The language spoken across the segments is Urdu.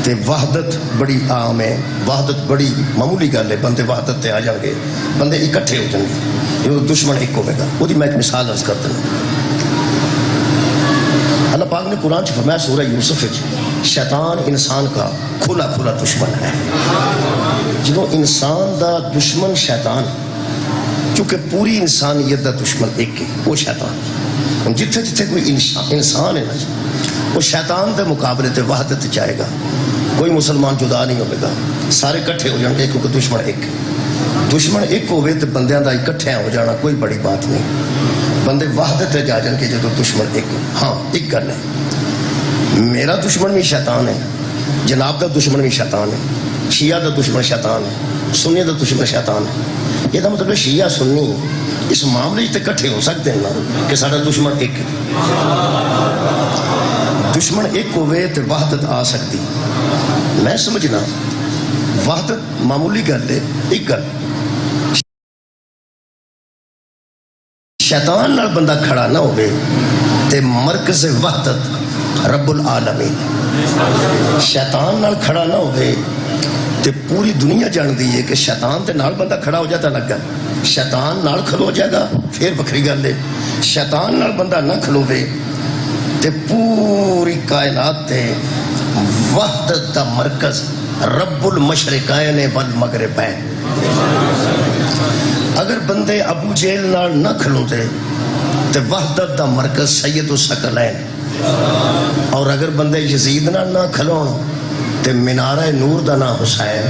تے وحدت بڑی عام ہے، وحدت بڑی معمولی گل ہے، بندے وحدت تے آ جان گے، بندے اکٹھے ہو جان گے، یہ دشمن ایک ہوئے گا۔ وہ میں ایک مثال عرض کر دینا۔ اللہ پاک نے قرآن چ فرمایا سورہ یوسف شیطان انسان کا کھلا کھلا دشمن ہے۔ جب انسان دا دشمن شیطان، چونکہ پوری انسانیت دا دشمن ایک ہے، وہ شیطان۔ جتھے جتھے کوئی انسان ہے نا، وہ شیطان دے مقابلے تے وحدت چاہے گا، کوئی مسلمان جدا نہیں ہوئے گا، سارے کٹھے ہو جان گے کیونکہ دشمن ایک ہے۔ دشمن ایک ہوئے تو بندیاں دا اکٹھے ہو جانا کوئی بڑی بات نہیں، بندے وحدت تے جا جان کے جدو دشمن ایک ہو۔ ہاں ایک گل ہے، میرا دشمن بھی شیطان ہے، جناب دا دشمن بھی شیطان ہے، شیعہ دا دشمن شیطان ہے، سنی دا دشمن شیطان ہے۔ یہ مطلب شیعہ سنی اس معاملے تے کٹھے ہو سکتے ہیں نا کہ سارا دشمن ایک ہے۔ دشمن ایک ہوئے تو وحدت آ سکتی، میں سمجھنا وحدت معمولی گل ہے۔ ایک گل شیطان نال بندہ کھڑا نہ ہوئے تے مرکز وحدت رب العالمین، شیطان نال کھڑا نہ ہوئے تے پوری دنیا جان دی ہے کہ شیطان تے نال بندہ کھڑا ہو جاتا لگا، شیطان نال کھلو جائے گا پھر بکھری گل ہے۔ شیطان نال بندہ نہ کھلوے تے پوری کائنات تے وحدت دا مرکز رب المشرقین والمغربین۔ اگر بندے ابو جہل نال نہ کھلوتے تے وحدت دا مرکز سید الثقلین، اور اگر بندے یزید نال نہ کھلون تے منارہ نور دا نا حسین۔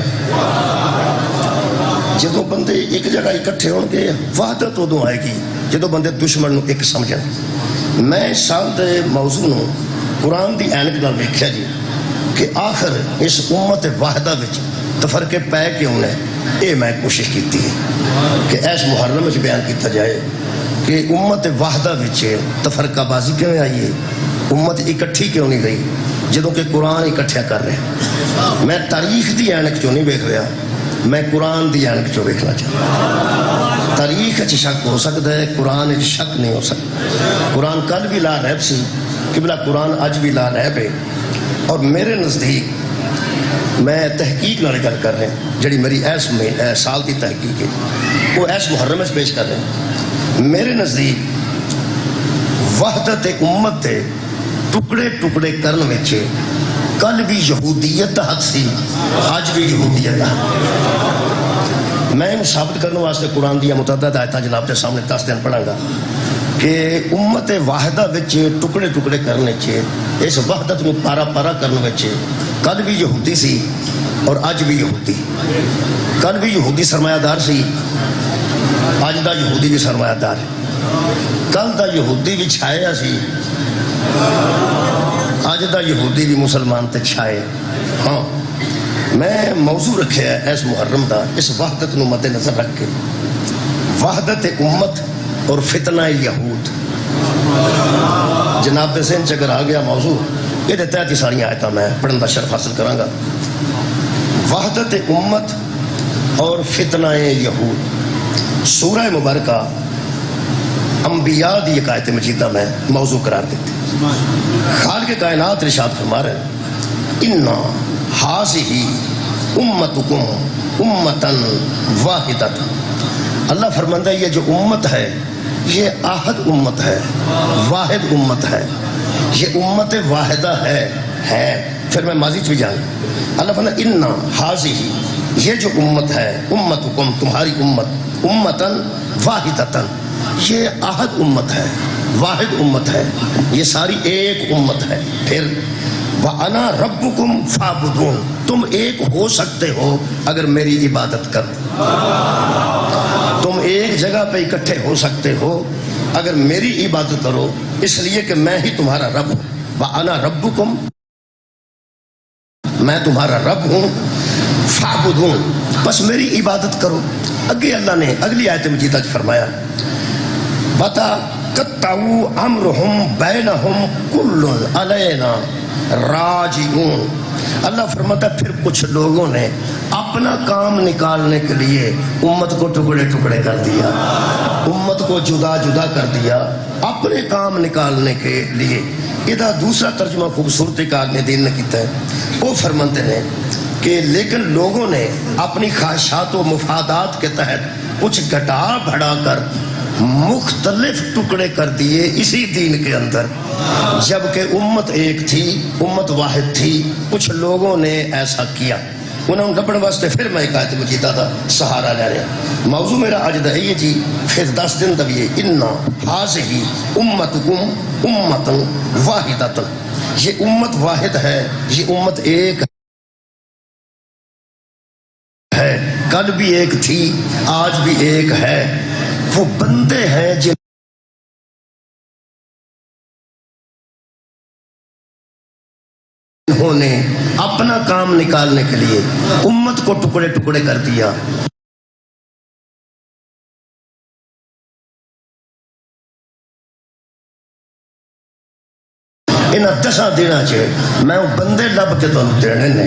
جدو بندے ایک جگہ اکٹھے ہون گے وحدت ادو آئے گی جدو بندے دشمن نو ایک سمجھن۔ میں سال دے موضوع نو قرآن دی اینک نال ویکھیا جی کہ آخر اس امت واحدہ وچ تفرقے پے کیوں نے، اے میں کوشش کیتی ہے کہ ایس محرم وچ بیان کیتا جائے کہ امت واحدہ وچ تفرقہ بازی کیوں آئی ہے، امت اکٹھی کیوں نہیں رہی جدوں کہ قرآن اکٹھیا کر رہے۔ میں تاریخ دی اینک چوں نہیں ویکھ رہا، میں قرآن دی اینک چوں ویکھنا چاہتا۔ تاریخ اچھ شک ہو سکتا ہے، قرآن اچھ شک نہیں ہو سکتا۔ قرآن کل بھی لا ریب سی، قبلہ قرآن اج بھی لا ریب ہے، اور میرے نزدیک میں تحقیق نال گل کر رہے ہیں جڑی میری ایس سال کی تحقیق ہے وہ ایس محرم میں پیش کر رہے ہیں۔ میرے نزدیک وحدت امت دے ٹکڑے ٹکڑے کرن وچ کل بھی یہودیت دا حق سی، آج بھی یہودیت دا حق۔ میں انہوں ثابت کرنے واسطے قرآن دیا متعدد آیتاں جناب کے سامنے 10 دن پڑھاں گا کہ امت واحدہ وچ ٹکڑے ٹکڑے کرنے چے، اس وحدت میں پارا پارا کرنے وچ کل بھی یہودی سی اور اج بھی یہودی۔ کل بھی یہودی سرمایہ دار سی، اج دا یہودی بھی سرمایہ دار ہے۔ کل دا یہودی بھی چھایا سی، اج دا یہودی بھی مسلمان تے چھائے۔ ہاں میں موضوع رکھے ہے اس محرم دا اس وحدت نو مد نظر رکھ کے، وحدت امت اور فتنہ یہود۔ جناب دے ذہن چ اگر آ گیا موضوع، یہ تحت ساری آیتاں میں پڑھن دا شرف حاصل کراں گا۔ وحدت امت اور فتنہ یہود، سورہ مبارکہ انبیاء دی ایک آیت مجیدہ میں موضوع قرار دیتی۔ خالق کائنات ارشاد فرما رہے ہیں اِنَّا ہَٰذِهِ أُمَّتُكُمْ أُمَّةً وَاحِدَةً۔ اللہ فرماتا ہے یہ جو امت ہے یہ آہد امت ہے، واحد امت ہے، یہ امت واحدہ ہے۔ پھر میں ماضی بھی جان اللہ فرماتا ہے اِنَّا ہَٰذِهِ، یہ جو امت ہے، امتکم تمہاری امت، امتاً واحدتاً، یہ آہد امت ہے، واحد امت ہے، یہ ساری ایک امت ہے۔ پھر وَأَنَا رَبُّكُمْ فَاعْبُدُونِ، تم ایک ہو سکتے ہو اگر میری عبادت کرو، تم ایک جگہ پہ اکٹھے ہو سکتے ہو اگر میری عبادت کرو، اس لیے کہ میں ہی تمہارا رب ہوں۔ وَأَنَا رَبُّكُمْ، میں تمہارا رب ہوں، فَاعْبُدُونِ، بس میری عبادت کرو۔ اگے اللہ نے اگلی آیت مجیدہ فرمایا وَتَقَطَّعُوا أَمْرُهُمْ بَيْنَهُمْ كُلٌّ عَلَيْنَا راجعون۔ اللہ فرماتا ہے پھر کچھ لوگوں نے اپنا کام نکالنے کے لیے امت کو ٹکڑے ٹکڑے کر دیا، امت کو جدا جدا کر دیا، اپنے کام نکالنے کے لیے یہ دوسرا ترجمہ خوبصورتی کار دین نے کیتا ہے. وہ فرماتے ہیں کہ لیکن لوگوں نے اپنی خواہشات و مفادات کے تحت کچھ گھٹا بڑھا کر مختلف ٹکڑے کر دیے اسی دین کے اندر، جبکہ امت ایک تھی، امت واحد تھی. کچھ لوگوں نے ایسا کیا. انہوں نے لبن واسطے پھر میں ایک آیت مجیدہ دا سہارا لے رہا. موضوع میرا آج دا ہے جی، پھر 10 دن دبیے انا ہاذہی امتکم امتا واحدۃ. یہ امت واحد ہے، یہ امت ایک ہے، کل بھی ایک تھی، آج بھی ایک ہے. وہ بندے ہیں جنہوں نے اپنا کام نکالنے کے لیے امت کو ٹکڑے ٹکڑے کر دیا. ان 10 دنوں چ میں بندے لب کے تمہیں دینے نے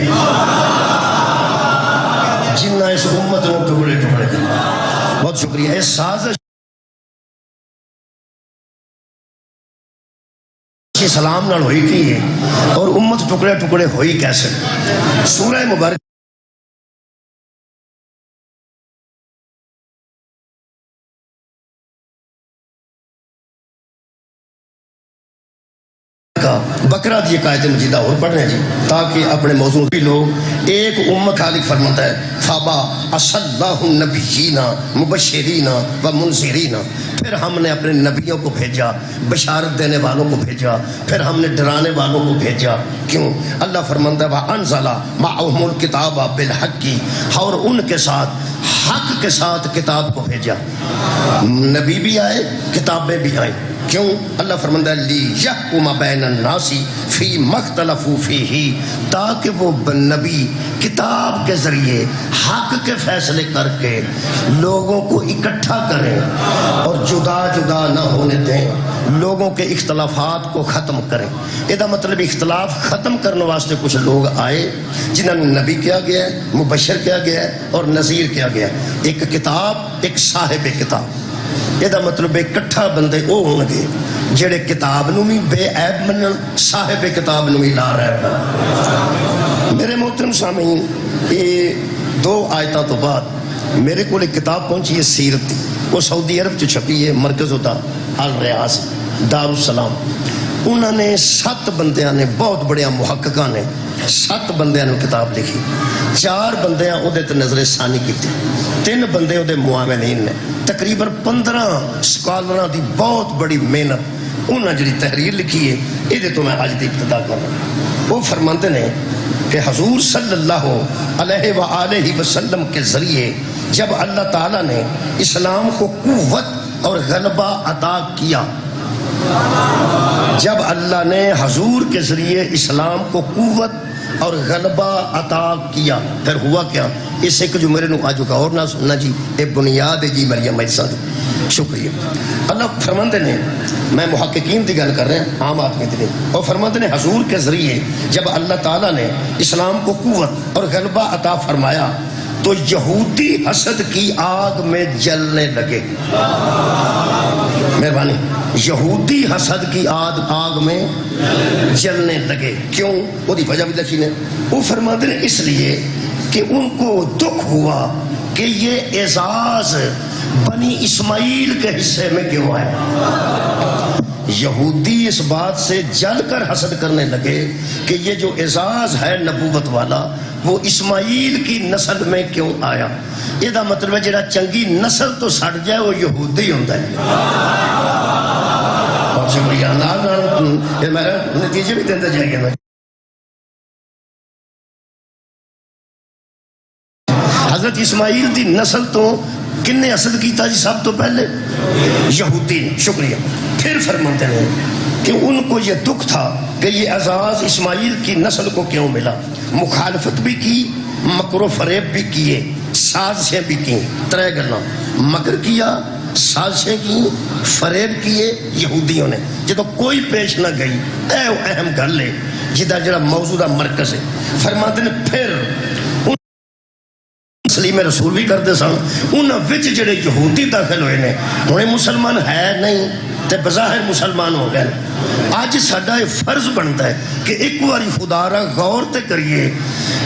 جنہ اس امت کو ٹکڑے ٹکڑے کر. بہت شکریہ. اس سازش سلام نال ہوئی کی ہے اور امت ٹکڑے ٹکڑے ہوئی کیسے. سورہ مبارک بقرہ دی قائد مجیدہ اور پڑھنے جی تاکہ اپنے موضوع بھی لوگ ایک امت. خالق فرماتا ہے فابا اصلہ النبیین مبشرین و منذرین. پھر ہم نے اپنے نبیوں کو بھیجا، بشارت دینے والوں کو بھیجا، پھر ہم نے ڈرانے والوں کو بھیجا. کیوں؟ اللہ فرماتا ہے وانزل معهم الکتاب بالحق، اور ان کے ساتھ حق کے ساتھ کتاب کو بھیجا. نبی بھی آئے، کتابیں بھی آئیں. کیوں؟ اللہ فرماتا ہے لیحکم بین الناس فیما اختلفوا فیہ، تاکہ وہ نبی کتاب کے ذریعے حق کے فیصلے کر کے لوگوں کو اکٹھا کریں اور جدا جدا نہ ہونے دیں، لوگوں کے اختلافات کو ختم کریں. یہ مطلب اختلاف ختم کرنے واسطے کچھ لوگ آئے جنہوں نے نبی کیا گیا ہے، مبشر کیا گیا ہے اور نذیر کیا گیا ہے. ایک کتاب، ایک صاحب کتاب. یہ مطلب اکٹھا بندے وہ ہون گے جڑے کتاب نو بھی بے عیب منن، صاحب کتاب نو بھی لا عیب منن. میرے محترم سامعین، یہ 2 آیتوں تو بعد میرے کو ایک کتاب پہنچی ہے سیرت دی. وہ سعودی عرب چ چھپی ہے، مرکز ہوتا الریاض دارالسلام. انہوں نے 7 بندیاں نے، بہت بڑے محققاں نے 7 بندیاں نے کتاب لکھی. 4 بندیاں وہ نظر ثانی کی، 3 بندے وہ معاونین نے. تقریباً 15 سکالراں دی بہت بڑی محنت انہوں نے جڑی تحریر لکھی ہے. یہ تو میں آج دی ابتدا کرنا. وہ فرماتے ہیں کہ حضور صلی اللہ علیہ وآلہ وسلم کے ذریعے جب اللہ تعالیٰ نے اسلام کو قوت اور غلبہ عطا کیا، جب اللہ نے حضور کے ذریعے اسلام کو قوت اور غلبہ عطا کیا، پھر ہوا کیا؟ اس ایک جو میرے نو آجو کا اور نہ سننا جی، اے بنیاد جی مریم مجسہ دی. شکریہ. اللہ فرماندے نے، میں محققین دی گل کر رہے ہیں، عام آدمی دی نہیں. اور فرماندے نے حضور کے ذریعے جب اللہ تعالیٰ نے اسلام کو قوت اور غلبہ عطا فرمایا تو یہودی حسد کی آگ میں جلنے لگے. مہربانی. یہودی حسد کی آگ میں جلنے لگے. کیوں؟ وہ دی وجہ بھی لکھی نے. وہ فرماتے ہیں اس لیے کہ ان کو دکھ ہوا کہ یہ اعزاز بنی اسماعیل کے حصے میں کیوں آیا. یہودی اس بات سے جل کر حسد کرنے لگے کہ یہ جو اعزاز ہے نبوت والا وہ اسماعیل کی نسل میں کیوں آیا. یہ دا مطلب ہے جڑا چنگی نسل تو سڑ جائے وہ یہودی ہوتا ہے. بہت شکریہ. میرا نتیجے بھی دیتا جائے گا. حضرت اسماعیل دی نسل تو کن نے حسد کیتا جی؟ سب تو پہلے یہودی نے. شکریہ. پھر فرماتے ہیں کہ ان کو یہ دکھ تھا کہ یہ اعزاز اسماعیل کی نسل کو کیوں ملا. مخالفت بھی کی، مکر و فریب بھی کیے، سازشیں بھی کی. 3 گلاں مکر کیا، سازشیں کی، فریب کیے یہودیوں نے. جدو کوئی پیش نہ گئی، اے اہم گل ہے جدا جڑا موضوع مرکز ہے. فرماتے ہیں پھر تسلیم رسول بھی کرتے سن، انہاں وچ جڑے یہودی داخل ہوئے نے، ہن مسلمان ہے نہیں، تے بظاہر مسلمان ہو گئے. اج ساڈا یہ فرض بنتا ہے کہ ایک باری خدا را غور تے کریے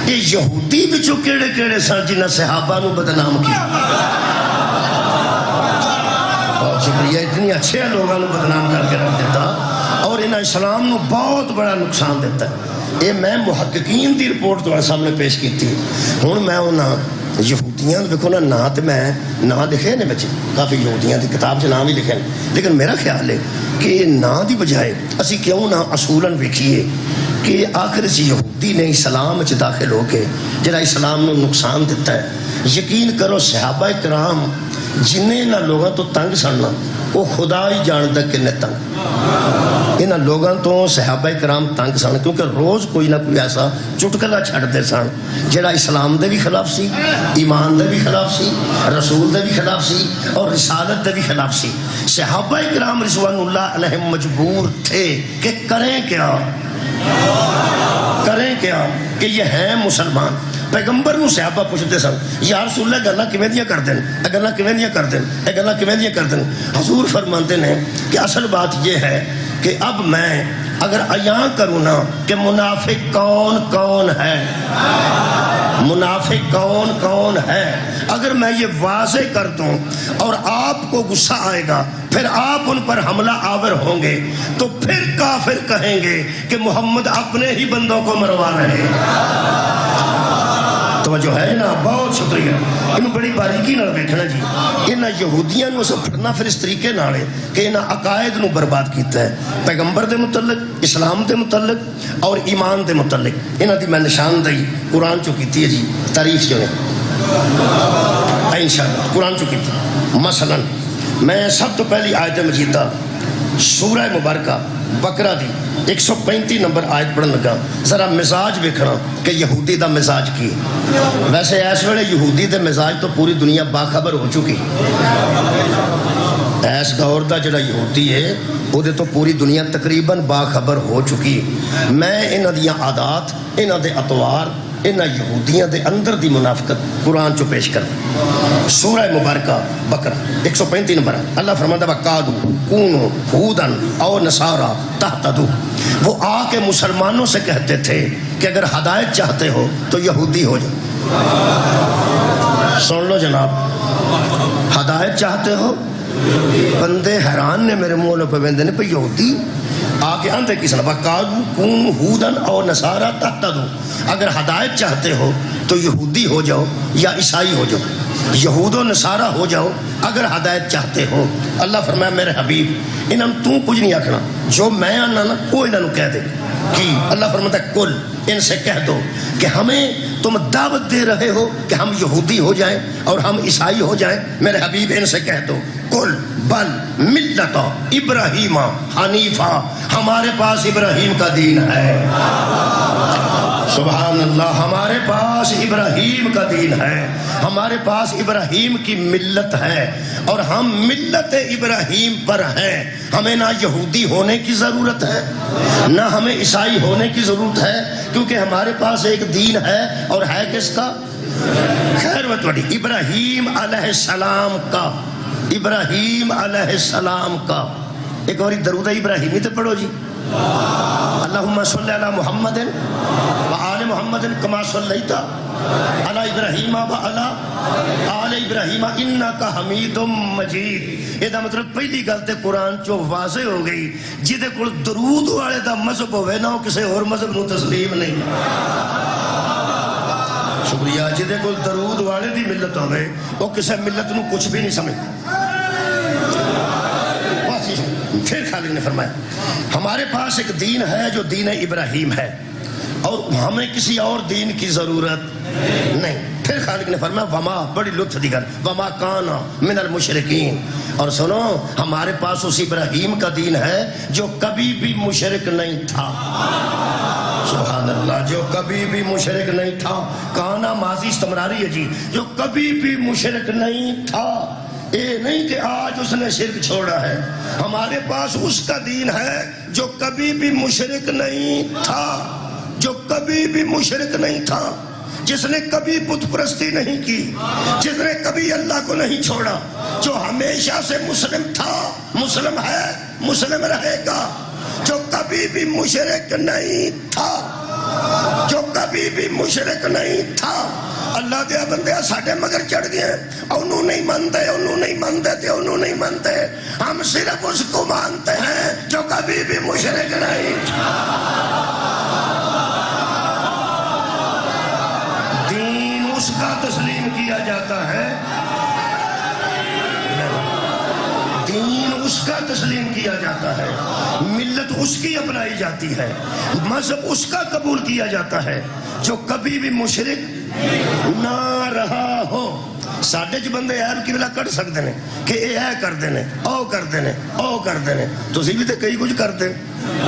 یہ یہودی وچوں کیڑے کیڑے سن جنہاں صحابہ نو بدنام کیا. بہت شکریہ، اتنی اچھے لوگوں کو بدنام کر کے رکھ دیتا اور انہاں اسلام نو بہت بڑا نقصان دیتا ہے. یہ میں محققین دی رپورٹ تمہارے سامنے پیش کی تھی. ہوں میں انہاں یہودیاں دیکھو نا، نا تو میں نا لکھے نے بچے کافی یہودیاں دی کتاب سے نام بھی لکھے، لیکن میرا خیال ہے کہ نا دی بجائے اسی کیوں نہ اصولاً ویکھیے کہ آخر اس یہودی نے اسلام وچ داخل ہو کے جڑا اسلام نو نقصان دیتا ہے. یقین کرو صحابہ کرام جنہیں نہ لوگوں تو تنگ سننا وہ خدا ہی جانتا کنے تنگ. انہاں لوگوں تو صحابہ کرام تنگ سن کیونکہ روز کوئی نہ کوئی ایسا چٹکلا چھڑتے سن جڑا اسلام دے بھی خلاف سی، ایمان دے بھی خلاف سی، رسول دے بھی خلاف سی اور رسالت دے بھی خلاف سی. صحابہ کرام رضوان اللہ علیہم مجبور تھے کہ کریں کیا کہ یہ ہیں مسلمان. پیغمبر نو صحابہ پوچھتے سن یا رسول اللہ گلاں کیویں دیاں کردے ہیں، گلاں کیویں دیاں کردے ہیں، اے گلاں کیویں دیاں کردے ہیں. حضور فرماتے ہیں کہ اصل بات یہ ہے کہ اب میں اگر عیاں کروں نا کہ منافق کون کون ہے، منافق کون کون ہے، اگر میں یہ واضح کر دوں اور آپ کو غصہ آئے گا پھر آپ ان پر حملہ آور ہوں گے تو پھر کافر کہیں گے کہ محمد اپنے ہی بندوں کو مروا رہے ہیں. توجہ ہے نا؟ بہت شکریہ. انہوں بڑی باریکی نال دیکھنا جی. انہاں یہودیاں نو اسے پھڑنا پھر اس طریقے نال ہے کہ انہاں عقائد نو برباد کیتا ہے، پیغمبر دے متعلق، اسلام دے متعلق اور ایمان دے متعلق. انہاں دی میں نشاندہی قرآن چو کیتی ہے جی، تاریخ جو ہے انشاءاللہ قرآن چو کیتی. مثلا میں سب تو پہلی آیت مجیدہ سورہ مبارکہ بقرہ دی 135 نمبر آیت پڑھن لگا. ذرا مزاج ویکھنا کہ یہودی دا مزاج کی. ویسے اس ویلے یہودی دے مزاج تو پوری دنیا باخبر ہو چکی. اس دور دا جڑا یہودی ہے وہ تو پوری دنیا تقریباً باخبر ہو چکی. میں انہاں دیاں عادات، انہاں دے اطوار، انہاں یہودیاں دے اندر دی منافقت قرآن چو پیش کر. سورہ مبارکہ بقرہ 135 نمبر. اللہ فرماتا ہے وَقَالُوا كُونُوا هُودًا أَوْ نَصَارَىٰ تَهْتَدُوا. وہ آ کے مسلمانوں سے کہتے تھے کہ اگر ہدایت چاہتے ہو تو یہودی ہو جاؤ. سن لو جناب، ہدایت چاہتے ہو. بندے حیران نے میرے منہ پہ ویندے نے پہ یہودی آ کے اندر کس نے وَقَالُوا كُونُوا هُودًا أَوْ نَصَارَىٰ تَهْتَدُوا. اگر ہدایت چاہتے ہو تو یہودی ہو جاؤ یا عیسائی ہو جاؤ، یہود و نصارہ ہو جاؤ اگر ہدایت چاہتے ہو. اللہ فرمایا میرے حبیب انہوں نے تو کچھ نہیں آکھنا، جو میں آنا نا وہ انہوں نے کہہ دے. کہ اللہ فرماتا ہے کل ان سے کہہ دو کہ ہمیں تم دعوت دے رہے ہو کہ ہم یہودی ہو جائیں اور ہم عیسائی ہو جائیں. میرے حبیب ان سے کہہ دو کل بل ملت ابراہیم حنیفہ، ہمارے پاس ابراہیم کا دین ہے. سبحان اللہ، ہمارے پاس ابراہیم کا دین ہے، ہمارے پاس ابراہیم کی ملت ہے اور ہم ملت ابراہیم پر ہیں. ہمیں نہ یہودی ہونے کی ضرورت ہے نہ ہمیں عیسائی ہونے کی ضرورت ہے کیونکہ ہمارے پاس ایک دین ہے اور ہے کس کا؟ خیر و بڑی ابراہیم علیہ السلام کا. ابراہیم علیہ السلام کا ایک اور درود ابراہیمی تو پڑھو جی. اللہم صلی علی محمد وآل محمد کما صلیت علی ابراہیم وعلی آل ابراہیم انکا حمید مجید. یہ دا مطلب پہلی گل تے قرآن چو واضح ہو گئی جدے کول درود والے دا مذہب ہوئے نہ کسی اور مذہب نو تسلیم نہیں. شکریہ. جدے کول درود والے دی ملت ہوئے وہ کسی ملت نو کچھ بھی نہیں سمجھ. پھر خالق نے فرمایا ہمارے پاس ایک دین ہے جو دین ابراہیم ہے اور ہمیں کسی اور دین کی ضرورت نہیں. پھر خالق نے فرمایا وما، بڑی لطف دیگر، وما کانا من المشرکین. اور سنو ہمارے پاس اس ابراہیم کا دین ہے جو کبھی بھی مشرک نہیں تھا. سبحان اللہ، جو کبھی بھی مشرک نہیں تھا. کانا ماضی استمراری ہے جی، جو کبھی بھی مشرک نہیں تھا. یہ نہیں کہ آج اس نے شرک چھوڑا ہے. ہمارے پاس اس کا دین ہے جو کبھی بھی مشرک نہیں تھا، جو کبھی بھی مشرک نہیں تھا. جس نے کبھی بت پرستی نہیں کی، جس نے کبھی اللہ کو نہیں چھوڑا، جو ہمیشہ سے مسلم تھا، مسلم ہے، مسلم رہے گا، جو کبھی بھی مشرک نہیں تھا، جو کبھی بھی مشرک نہیں تھا۔ اللہ دیا بندے ساڈے مگر چڑھ گئے، انہوں نہیں مانتے، انہوں نہیں مانتے تے انہوں نہیں مانتے، ہم صرف اس کو مانتے ہیں جو کبھی بھی مشرک نہیں تھا۔ دین اس کا تسلیم کیا جاتا ہے، دین اس کا تسلیم کیا جاتا ہے، ملت اس کی اپنائی جاتی ہے، مذہب اس کا قبول کیا جاتا ہے جو کبھی بھی مشرک نہ رہا ہو۔ ساڈے چ بندے ایب قبلہ کٹ سکتے ہیں کہ اے اے کرتے ہیں، او کرتے ہیں، او کرتے ہیں، تسی بھی تو کئی کچھ کرتے۔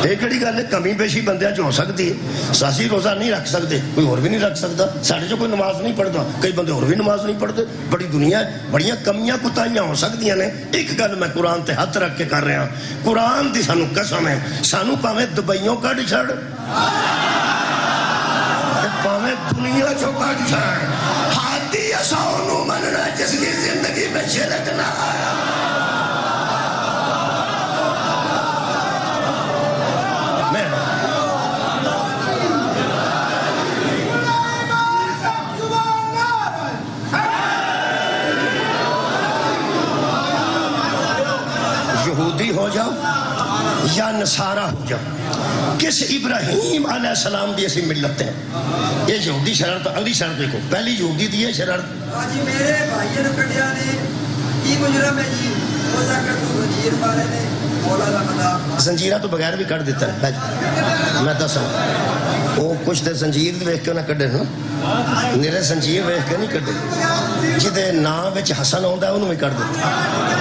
یہ کہڑی گل ہے؟ کمی بیشی بندیاں چ ہو سکتی ہے۔ ساسی روزہ نہیں رکھ سکتے، کوئی اور بھی نہیں رکھ سکتا، ساڈے چ کوئی نماز نہیں پڑھتا، کئی بندے اور بھی نماز نہیں پڑھتے۔ بڑی دنیا ہے، بڑیاں کمیاں کوتاہیاں ہو سکتی ہیں۔ ایک گل میں قرآن تے ہاتھ رکھ کے کر رہا، قرآن دی سانو قسم ہے، سانو پاویں دبئیوں کڈ چھڑ، پاویں دنیا چو کڈ چھڑ، ہاتھی اساں مننا جس کی زندگی میں شرک نہ آیا۔ یہودی ہو جاؤ یا نصارہ ہو جاؤ، کس ابراہیم علیہ السلام دی ایسی ملت ہے؟ یہ یہودی شرارت، اگلی شرارت دیکھو، پہلی یہودی دی ہے شرارت، جی میرے بھائیوں نے کٹیا نے کی مجرم ہے جی، ہو سکتا تو وزیر والے نے مولا دا مدا زنجیرہ تو بغیر بھی کٹ دیتا ہے۔ میں دساں وہ کچھ دے زنجیر ویکھ کے انہیں کڈے نا، نیرے زنجیر ویکھ کے نہیں کڈے، جدے نام وچ حسن آوندا ہے انہوں بھی کٹ دیتا،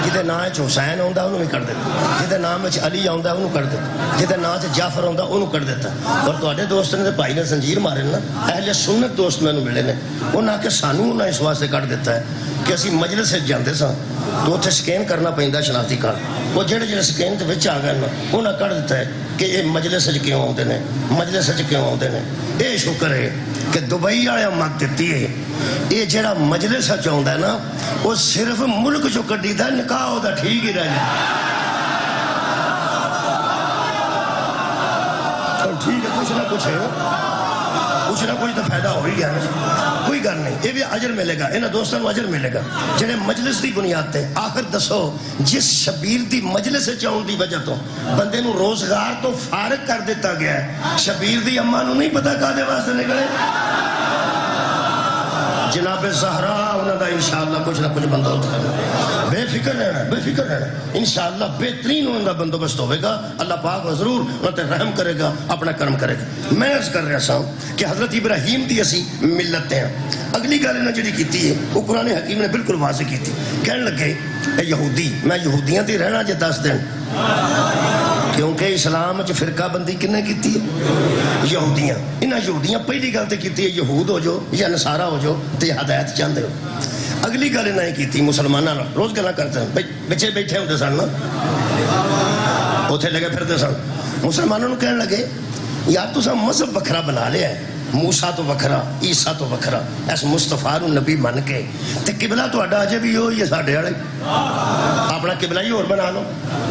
جدے نام وچ حسین آوندا ہے انہوں بھی کٹ دیتا، جدے نام وچ علی آوندا ہے انہوں کٹ دیتا، جدے نام وچ جعفر آوندا انہوں کٹ دیتا۔ اور تواڈے دوست نے بھائی نے زنجیر مارے نا، اہل سنت دوست مینوں ملے نے، انہاں کہ سانوں انہاں اس واسطے کٹ دیتا ہے کہ اسی مجلس وچ جاندے ساں تو اتنے سکین کرنا پیندا شناختی کارڈ، وہ جڑے جڑے سکین دے وچ آ گئے نا انہاں کٹ دیتا ہے کہ یہ مجلس وچ کیوں آوندے نے، مجلس وچ کیوں آوندے نے۔ اے شکر ہے کہ دبئی والے مت دیتی ہے، یہ جڑا مجلس وچ آوندا ہے نا وہ صرف ملک چوں کڈی دا، نکاح دا ٹھیک ہی رہ جائے، ٹھیک ہے، کچھ نہ کچھ ہے، کچھ نہ کچھ تو فائدہ ہو ہی گیا نا، کوئی گل نہیں، یہ بھی اجر ملے گا، انہاں دوستاں نوں اجر ملے گا جڑے مجلس دی بنیاد تے۔ آخر دسو جس شبیر دی مجلس وچ آਉਣ دی وجہ تو بندے نوں روزگار تو فارغ کر دیتا گیا ہے، شبیر دی اماں نوں نہیں پتہ کادے واسطے نکلے؟ جناب زہرا انہاں دا انشاءاللہ کچھ نہ کچھ بندہ ہوتا ہے، بے فکر رہنا، بے فکر رہنا، انشاءاللہ بہترین انہاں دا بندوبست ہوئے گا، اللہ پاک ضرور انہاں تے رحم کرے گا، اپنا کرم کرے گا۔ میں عرض کر رہا سا کہ حضرت ابراہیم دی اسی ملت ہیں۔ اگلی گل انہاں جڑی کیتی ہے وہ قرآن حکیم نے بالکل واضح کی تھی، کہنے لگے اے یہودی، میں یہودیاں دی رہنا جے 10 دن، کیونکہ اسلام وچ فرقہ بندی کنے کیتی ہے؟ یہودیاں۔ انہاں یہودیاں پہلی گل تے کیتی ہے یہود ہو جو یا نصارہ ہو جو تے ہدایت چاہندے ہو۔ اگلی گل انہاں نے کیتی مسلماناں نال، روز گلاں کرتے ہیں، بچے بیٹھے ہوندے سن نا، اوتھے لگے پھردے سن، مسلمانوں نوں کہنے لگے یار تساں مذہب وکھرا بنا لیا ہے، موسیٰ تو وکھرا، عیسیٰ تو وکھرا، اس مصطفیٰ نوں نبی من کے، تے قبلہ تہاڈا اجے بھی ہوئی ہے ساڈے والے، اپنا قبلہ ہی اور بنا لو۔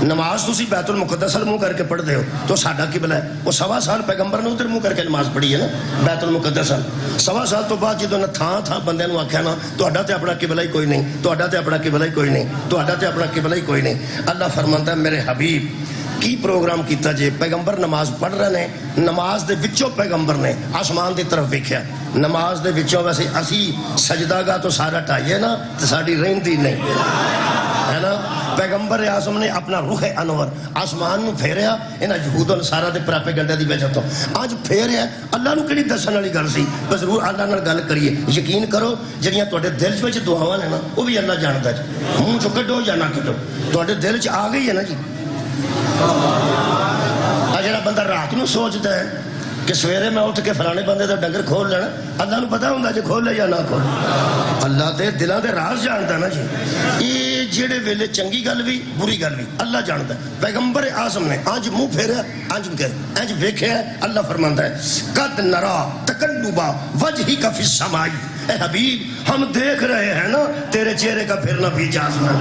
نماز تسی بیت المقدس منہ کر کے پڑھتے ہو تو ساڈا قبلہ ہے، وہ 1.25 سال پیغمبر نے ادھر منہ کر کے نماز پڑھی ہے نا بیت المقدس۔ 1.25 سال تو بعد جدوں تھان تھان بندے نوں آکھیا نا تہاڈا تے اپنا قبلہ ہی کوئی نہیں، تہاڈا تے اپنا قبلہ ہی کوئی نہیں، تہاڈا تے اپنا قبلہ ہی کوئی نہیں۔ اللہ فرماندا ہے میرے حبیب کی پروگرام کیتا جے، پیغمبر نماز پڑھ رہے نے، نماز دے وچوں پیغمبر نے آسمان دی طرف ویکھیا، نماز دے وچوں ویسے اسی سجدہ گاہ تو سارا ٹائیے نا تے ساڈی رہندی نہیں ہے نا۔ پیغمبر اعظم نے اپنا رخ انور آسمان نو پھیریا انہاں یہود و نصارہ دے پراپیگنڈا دی وجہ تو، اج پھیریا اللہ نو کہڑی دسن والی گل سی، بس ضرور اللہ نال گل کریے، یقین کرو جڑیاں تواڈے دل وچ دعاواں نے نا وہ بھی اللہ جاندا جی، منہ چوں کڈو یا نہ کڈو تواڈے دل چ آ گئی ہے نا جی۔ جڑا بندہ رات نو سوچتا ہے کہ سویرے میں اٹھ کے فلانے بندے دا ڈنگر کھول لینا، اللہ نو پتہ ہوندا جے کھولے یا نہ کھول، اللہ تے دلاں دے راز جاندا نا جی۔ یہ جڑے ویلے چنگی گل بھی بری گل بھی اللہ جاندا ہے۔ پیغمبر اعظم نے انج منہ پھیریا، انج ویکھیا، اللہ فرماندا ہے قد نرا تقلب وجهك في السماء، اے حبیب ہم دیکھ رہے ہیں نا تیرے چہرے کا پھرنا بیچ آسمان،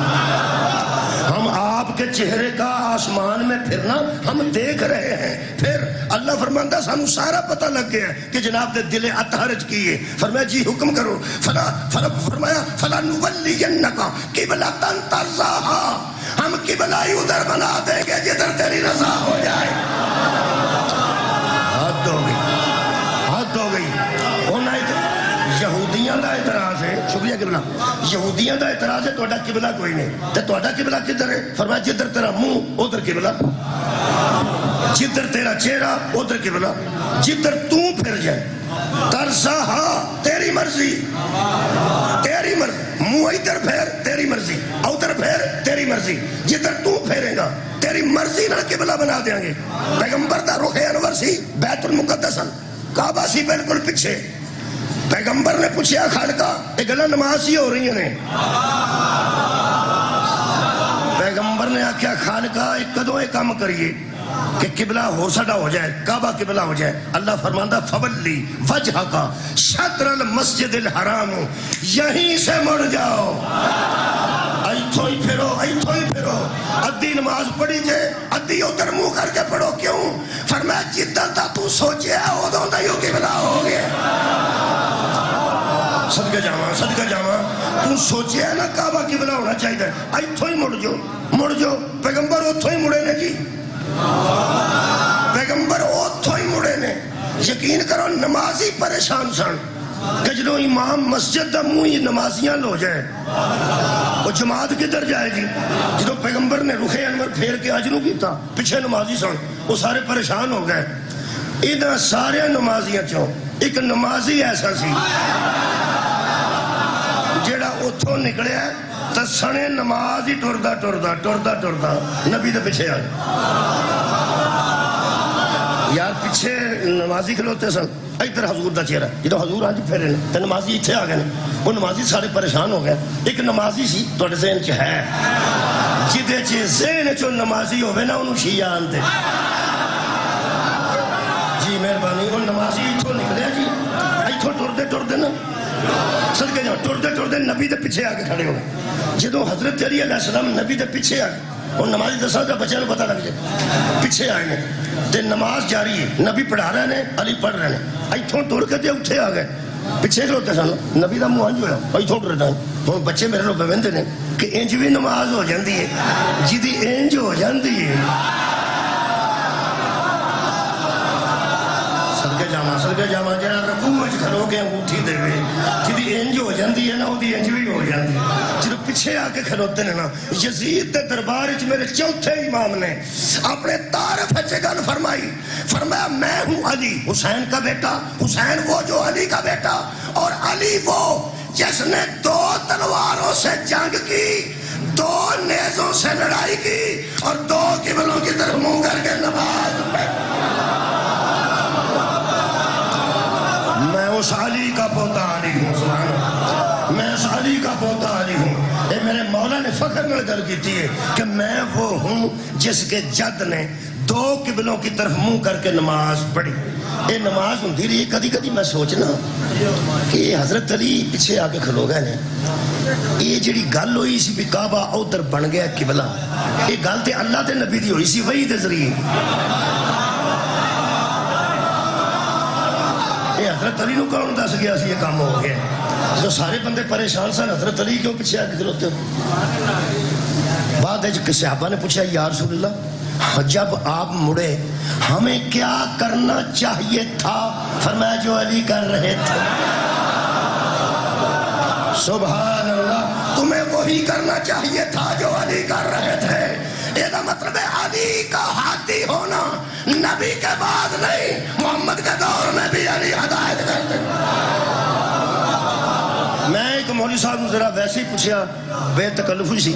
ہم آپ کے چہرے کا آسمان میں پھرنا ہم دیکھ رہے ہیں۔ پھر اللہ فرماندہ سانو سارا پتہ لگ گیا کہ جناب نے دل اطہرج کیے، فرمایا جی حکم کرو، فرمایا فَلَا نُوَلِّيَنَّكَ قِبْلَةً تَرْضَاهَا، ہم قبلہ ادھر بنا دیں گے جدھر تیری رضا ہو جائے۔ حد ہو گئی، حد ہو گئی۔ یہودیاں دا اعتراض ہے، شکریہ قبلہ، یہودیاں دا اعتراض ہے توڑا قبلہ کوئی نہیں، تے توڑا قبلہ کدھر ہے؟ فرمایا جدھر تیرا منہ ادھر قبلہ، جدھر تیرا چہرہ ادھر قبلہ، جدھر تو پھر جائے۔ ترساہا تیری مرضی، تیری مرضی، منہ ادھر پھیر تیری مرضی، ادھر پھیر تیری مرضی، جدھر تو پھیرے گا تیری مرضی نہ قبلہ بنا دیں گے۔ پیغمبر دا رخ انور سی بیت المقدس، کعبہ سی بالکل پیچھے۔ پیغمبر نے پوچھا خالقہ یہ گلا نماز ہی ہو رہی ہیں، پیغمبر نے آکھیا خالقہ ایک کدوں ایک کام کریے کہ قبلہ ہو سڈا ہو جائے، کعبہ قبلہ ہو جائے۔ اللہ فرماندہ فولی وجہک شطر المسجد الحرام، یہیں سے مڑ جاؤ، ایتھوں ہی پھرو، ایتھوں ہی پھرو۔ ادھی نماز پڑھی جائے ادھی ادھر منہ کر کے پڑھو، کیوں؟ فرمایا جدھر دا تو سوچے ادھوں دا ہی قبلہ ہو گیا۔ صدقہ جاواں، صدقہ جاواں، تو سوچے ہے نا کعبہ قبلہ ہونا چاہیے، ایتھوں ہی مڑ جو، مڑ جو۔ پیغمبر اتھوں ہی مڑے نے جی، پیغمبر اتھوں ہی مڑے نے۔ یقین کرو نمازی پریشان سن کہ جدو امام مسجد دا منہ ہی نمازیاں لو جائے وہ جماعت کدھر جائے گی؟ جدو پیغمبر نے رخ انور پھیر کے اجرو کیتا پیچھے نمازی سن وہ سارے پریشان ہو گئے۔ انہاں سارے نمازیاں چوں ایک نمازی ایسا سی جیڑا اتھوں نکلیا تا سنے نماز ہی ٹردا ٹردا ٹردا ٹردا نبی دے پیچھے آئے۔ یار پیچھے نمازی کھلوتے سن، ادھر حضور دا چہرہ، جدو حضور آج پھیرے تے نمازی اتھے آ گئے، وہ نمازی سارے پریشان ہو گئے۔ ایک نمازی سی تواڈے ذہن چ ہے جدے چ ذہن چ نمازی ہوے نا اونوں شیعہ آندے جی مہربانی۔ وہ نمازی اتھوں نکلیا جی، اتھوں ٹردے ٹردے نا صدقے جاؤ ٹردے ٹردے نبی دے پیچھے آ کے کھڑے ہو گئے۔ جدو حضرت علی علیہ السلام نبی دے پیچھے آ گئے، اور نمازی دسا کہ بچے کو پتہ لگ جائے پیچھے آئے ہیں تے نماز جاری ہے، نبی پڑھا رہے ہیں علی پڑھ رہے ہیں، ایتھوں ٹر کے تے اٹھے آ گئے پیچھے کھلوتے سن، نبی دا منہ انج ہویا ایتھوں ٹر رہا ہے۔ ہن بچے میرے لوگ بہندے نے کہ انج بھی نماز ہو جاندی ہے، جدی انج ہو جاندی ہے صدقے جاواں جڑا رکوع وچ کھلو کے انگوٹھی دے جدی انج ہو جاندی ہے نا اودی انج بھی ہو جاندی ہے۔ جدو پیچھے آ کے کھلوتے نے نا یزید دے دربار وچ میرے چوتھے امام نے اپنے تعارف وچ گل فرمائی، فرمایا میں ہوں علی حسین کا بیٹا، حسین وہ جو علی کا بیٹا، اور علی وہ جس نے 2 تلواروں سے جنگ کی، 2 نیزوں سے لڑائی کی، اور 2 قبلوں کی طرف منہ کر کے نماز پڑھی۔ میں اس علی کا پوتا علی ہوں، سبحان اللہ، میں اس علی کا پوتا علی ہوں۔ اے میرے مولا نے فخر میں گل کی ہے کہ میں وہ ہوں جس کے جد نے 2 قبلوں کی طرف منہ کر کے نماز پڑھی۔ یہ نماز ہوں رہی ہے۔ کدی کدی میں سوچنا کہ حضرت علی پیچھے آ کے کھلو گئے نے، یہ جڑی گل ہوئی سی بھی کعبہ ادھر بن گیا قبلہ، یہ گل تے اللہ دے نبی دی ہوئی سی وحی دے ذریعے۔ حضرت علی نو کون دس گیا سی یہ کام ہو گیا؟ جو سارے بندے پریشان سن حضرت علی کیوں پیچھے آ کے کھلوتے ہو؟ بعد صحابہ نے پوچھا یا رسول اللہ جب آپ مڑے ہمیں کیا کرنا چاہیے تھا؟ فرمایا جو علی کر رہے تھے۔ سبحان اللہ، تمہیں وہی کرنا چاہیے تھا جو علی کر رہے تھے۔ یہ مطلب ہے علی کا ہاتھی ہونا نبی کے بعد نہیں، محمد کے دور میں بھی علی ہدایت کرتے۔ میں ایک مولوی صاحب نے ذرا ویسے ہی پوچھا، بے تکلف ہوئی سی،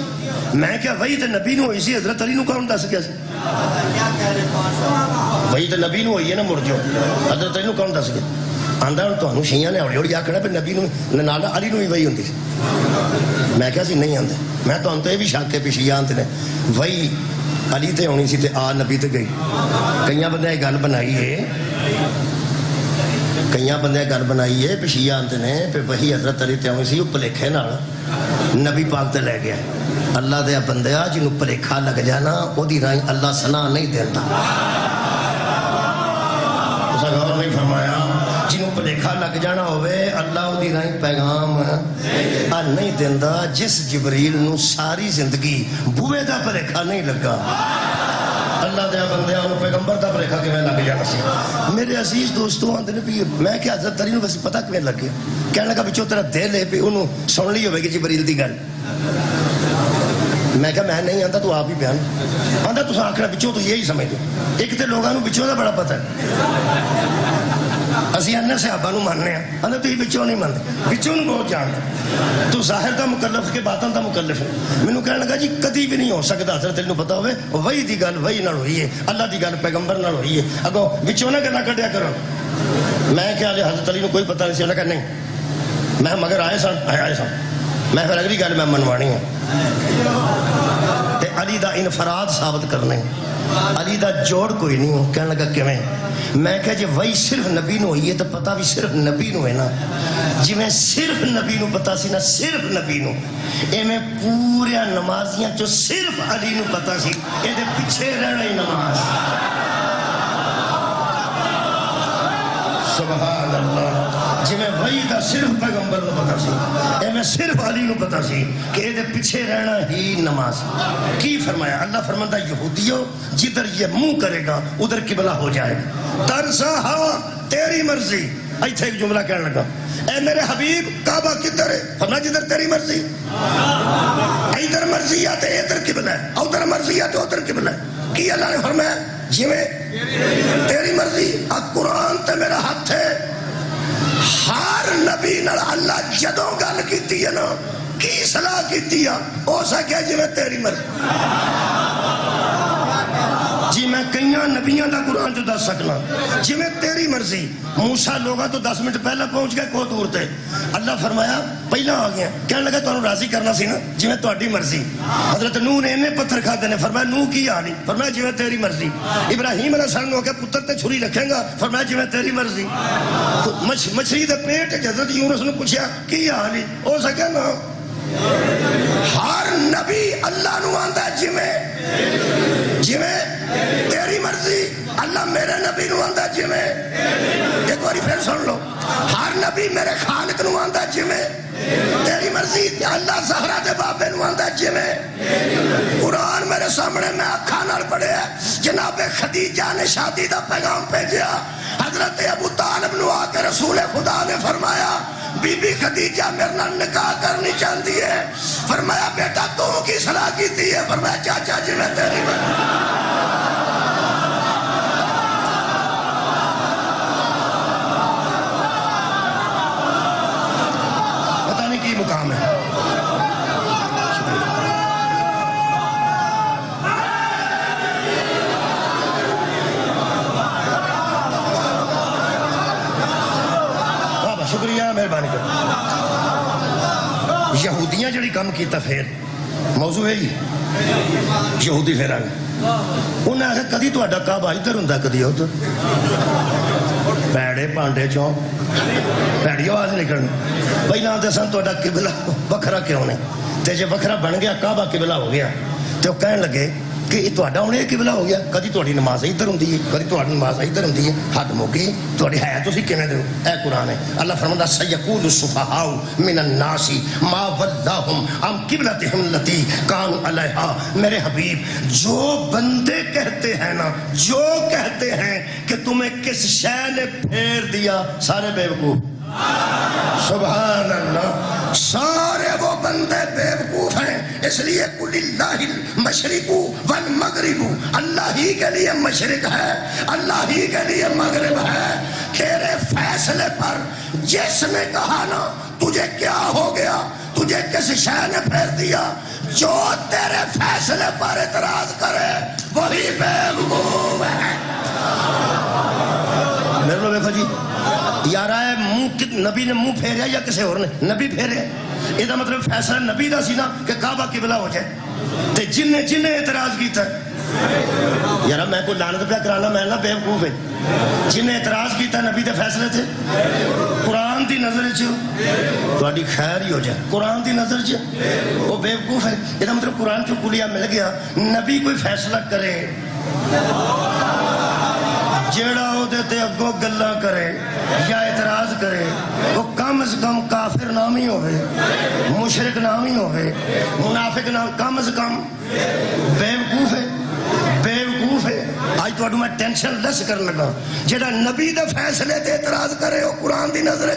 میں کیا وہی تو نبی نو ہوئی سی، حضرت علی نو کون دس گیا سی؟ وہی تو نبی نو ہوئی ہے نا، مڑ جو حضرت علی نو کون دس گیا؟ آندا ہوں تمہیں شیعہ نے ہولی ہولی آکھنا پہ نبی نو نالا علی نو ہی وہی ہوندی سی۔ میں کیا سی نہیں آندے، میں تو انتے بھی شک ہے بھی شیعہ آندے نے وہی علی تے ہونی سی تے آ نبی تے گئی۔ کئیاں بندے گل بنائی ہے کئی بندے گل بنائی ہے پچھیا آتے نے پہ وہی حضرت علی تے سی بھلےکھے نال نبی پاک تے لے گیا اللہ دیا بندیا جنوں بھلیکھا لگ جانا وہ رائی اللہ سنا نہیں دیتا غور نہیں فرمایا جنوں بھلیکھا لگ جانا ہوئے اللہ وہ رائی پیغام نہیں دینا جس جبریل نو ساری زندگی بوئے دا بھلیکھا نہیں لگا اللہ دیا بندیاں انہوں پیغمبر دا بھلیکھا کیویں لگ جانا سی میرے عزیز دوستوں آندے نے بھی میں کہ حضرت علی نوں ویسے پتہ کیویں لگ گیا کہنے لگا وچوں تیرا دل ہے پہ انہوں سن لی ہوئے گی جبریل دی گل میں کہا میں نہیں آندا تو آپ ہی بیان آندا تساں آکھنا وچوں تو یہی سمجھ دو ایک تے لوگاں نوں وچوں دا بڑا پتہ ہے اسی انہیں صحابہ نوں ماننے ہیں انہیں تو ہی بچوں نہیں مانتے بچوں نوں بہت جانتے تو ظاہر دا مکلف کے باطن دا مکلف ہے میں نے کہنے لگا جی کدی بھی نہیں ہو سکتا حضرت علی نوں پتہ ہوئے وہی دی گل وہی نال ہوئی ہے اللہ دی گل پیغمبر نال ہوئی ہے اگوں بچوں نہ گلا کڈیا کرو میں کہا جی حضرت علی نوں کوئی پتہ نہیں سی انہیں کہا نہیں میں مگر آئے سن میں پھر اگلی گل میں منوانی ہے تے علی دا انفراد ثابت کرنے علی دا جوڑ کوئی نہیں ہو کہنے لگا کیویں میں کہا جی وہی صرف نبی نو ہوئی ہے تو پتہ بھی صرف نبی نو ہے نا جی میں صرف نبی نو پتہ سی نا صرف نبی نو اے میں پورے نمازیاں جو صرف علی نو پتہ سی اے دے پیچھے رہنا ہی نماز سبحان اللہ جی میں وہی دا صرف پیغمبر نو پتہ سی اے میں صرف علی نو پتہ سی کہ اے دے پیچھے رہنا ہی نماز کی فرمایا اللہ فرماتا یہودیو جدھر یہ منہ کرے گا ادھر قبلہ ہو جائے گا ترسا تیری مرضی ایتھے ایک جملہ کہنے لگا اے میرے حبیب کعبہ کدھر ہے فرمایا جدھر تیری مرضی ادھر مرضی یا تے ادھر قبلہ ہے ادھر مرضی یا تے ادھر قبلہ ہے کی اللہ نے فرمایا جی میں تیری مرضی قرآن تے میرا ہاتھ ہے ہر نبی نال اللہ جدوں گل کیتی ہے نا کی صلاح کیتی ہے ہو سکے جی میں تیری مرضی جی میں کئیاں نبیاں دا قرآن جو دس سکنا جی میں تیری مرضی موسیٰ لوگاں تو 10 منٹ پہلے پہنچ گئے کو دور تے اللہ فرمایا پہلا آ گیا کہنے لگا تو انہوں راضی کرنا سی نا جی میں تہاڈی مرضی حضرت نوح نے انہیں پتھر کھاتے نے فرمایا نوح کی آنی فرمایا جی میں تیری مرضی ابراہیم علیہ السلام نے کہا پتر تے چھری رکھیں گا فرمایا جی میں تیری مرضی مچھلی دے پیٹ حضرت یونس نے پوچھا کی آنی ہو سکے نا ہر نبی اللہ نو آندا جی میں تیری مرضی اللہ میرے نبی نو آندا جی میں ایک باری پھر سن لو ہر نبی میرے خالق نو آندا جی میں تیری مرضی اللہ زہرا دے بابے نو آندا جی میں قرآن میرے سامنے میں اکھاں نال پڑھیا جناب خدیجہ نے شادی دا پیغام بھیجیا حضرت ابو طالب نو آ کے رسول خدا نے فرمایا بی بی خدیجہ میرے نال نکاح کرنی چاہتی ہے فرمایا بیٹا تو کی صلاح کیتی ہے فرمایا چاچا جی میں تیری پتہ نہیں کی مقام ہے شکریہ مہربانی کر یہودیاں جڑی کم کیتا پھر موضوع ہے ہی یہودی پھر آ گئے انہیں آخر کدی تو اڈا کعبہ ادھر ہوں کدی ادھر پیڑے پانڈے چوں پیڑی آواز نکلنی پہلے آتے سن تو اڈا قبلہ وکھرا کیوں نہیں تے جے وکھرا بن گیا کعبہ قبلہ ہو گیا تو کہنے لگے کہ یہ تہاڈا ہن یہ قبلہ ہو گیا کدی تہاڈی نماز ادھر ہوندی ہے کدی تہاڈی نماز ادھر ہوندی ہے حد موگی تہاڈی ہے تسی کیویں دے اے قرآن ہے اللہ فرماتا سیقول السفہاء من الناس ما ولاہم عن قبلتہم التی کانوا علیہا میرے حبیب جو بندے کہتے ہیں نا جو کہتے ہیں کہ تمہیں کس شے نے پھیر دیا سارے بیوقوف سبحان اللہ سارے وہ بندے بیوقوف ہیں اس لیے قل اللہ المشرق والمغرب اللہ ہی کے لیے مشرق ہے اللہ ہی کے لیے مغرب ہے تیرے فیصلے پر جس نے کہا نا تجھے کیا ہو گیا تجھے کس شے نے پھیر دیا جو تیرے فیصلے پر اعتراض کرے وہی بیوقوف ہے میرے لوگ دیکھو جی یار آئے نبی نے منہ پھیریا یا کسی اور نے نبی پھیریا یہ مطلب فیصلہ نبی دا سی نا کہ کعبہ قبلہ ہو جائے تے جن نے اعتراض کیتا ہے یار میں کوئی لعنت پہ کرانا میں نہ بیوقوف ہے جنہیں اعتراض کیتا نبی دے فیصلے تھے قرآن دی نظر تھوڑی خیر ہی ہو جائے قرآن دی نظر وہ بیوقوف ہے یہ مطلب قرآن چو کلیا مل گیا نبی کوئی فیصلہ کرے جیڑا او دے تے اگو گلا کرے یا اعتراض کرے وہ کم از کم کافر نام ہی ہوئے مشرک نام ہی ہوئے منافق نام کم از کم بیوقوف ہے بیوقوف ہے آج تو میں ٹینشن لس کر لگا جیڑا نبی دے فیصلے تے اعتراض کرے وہ قرآن دی نظر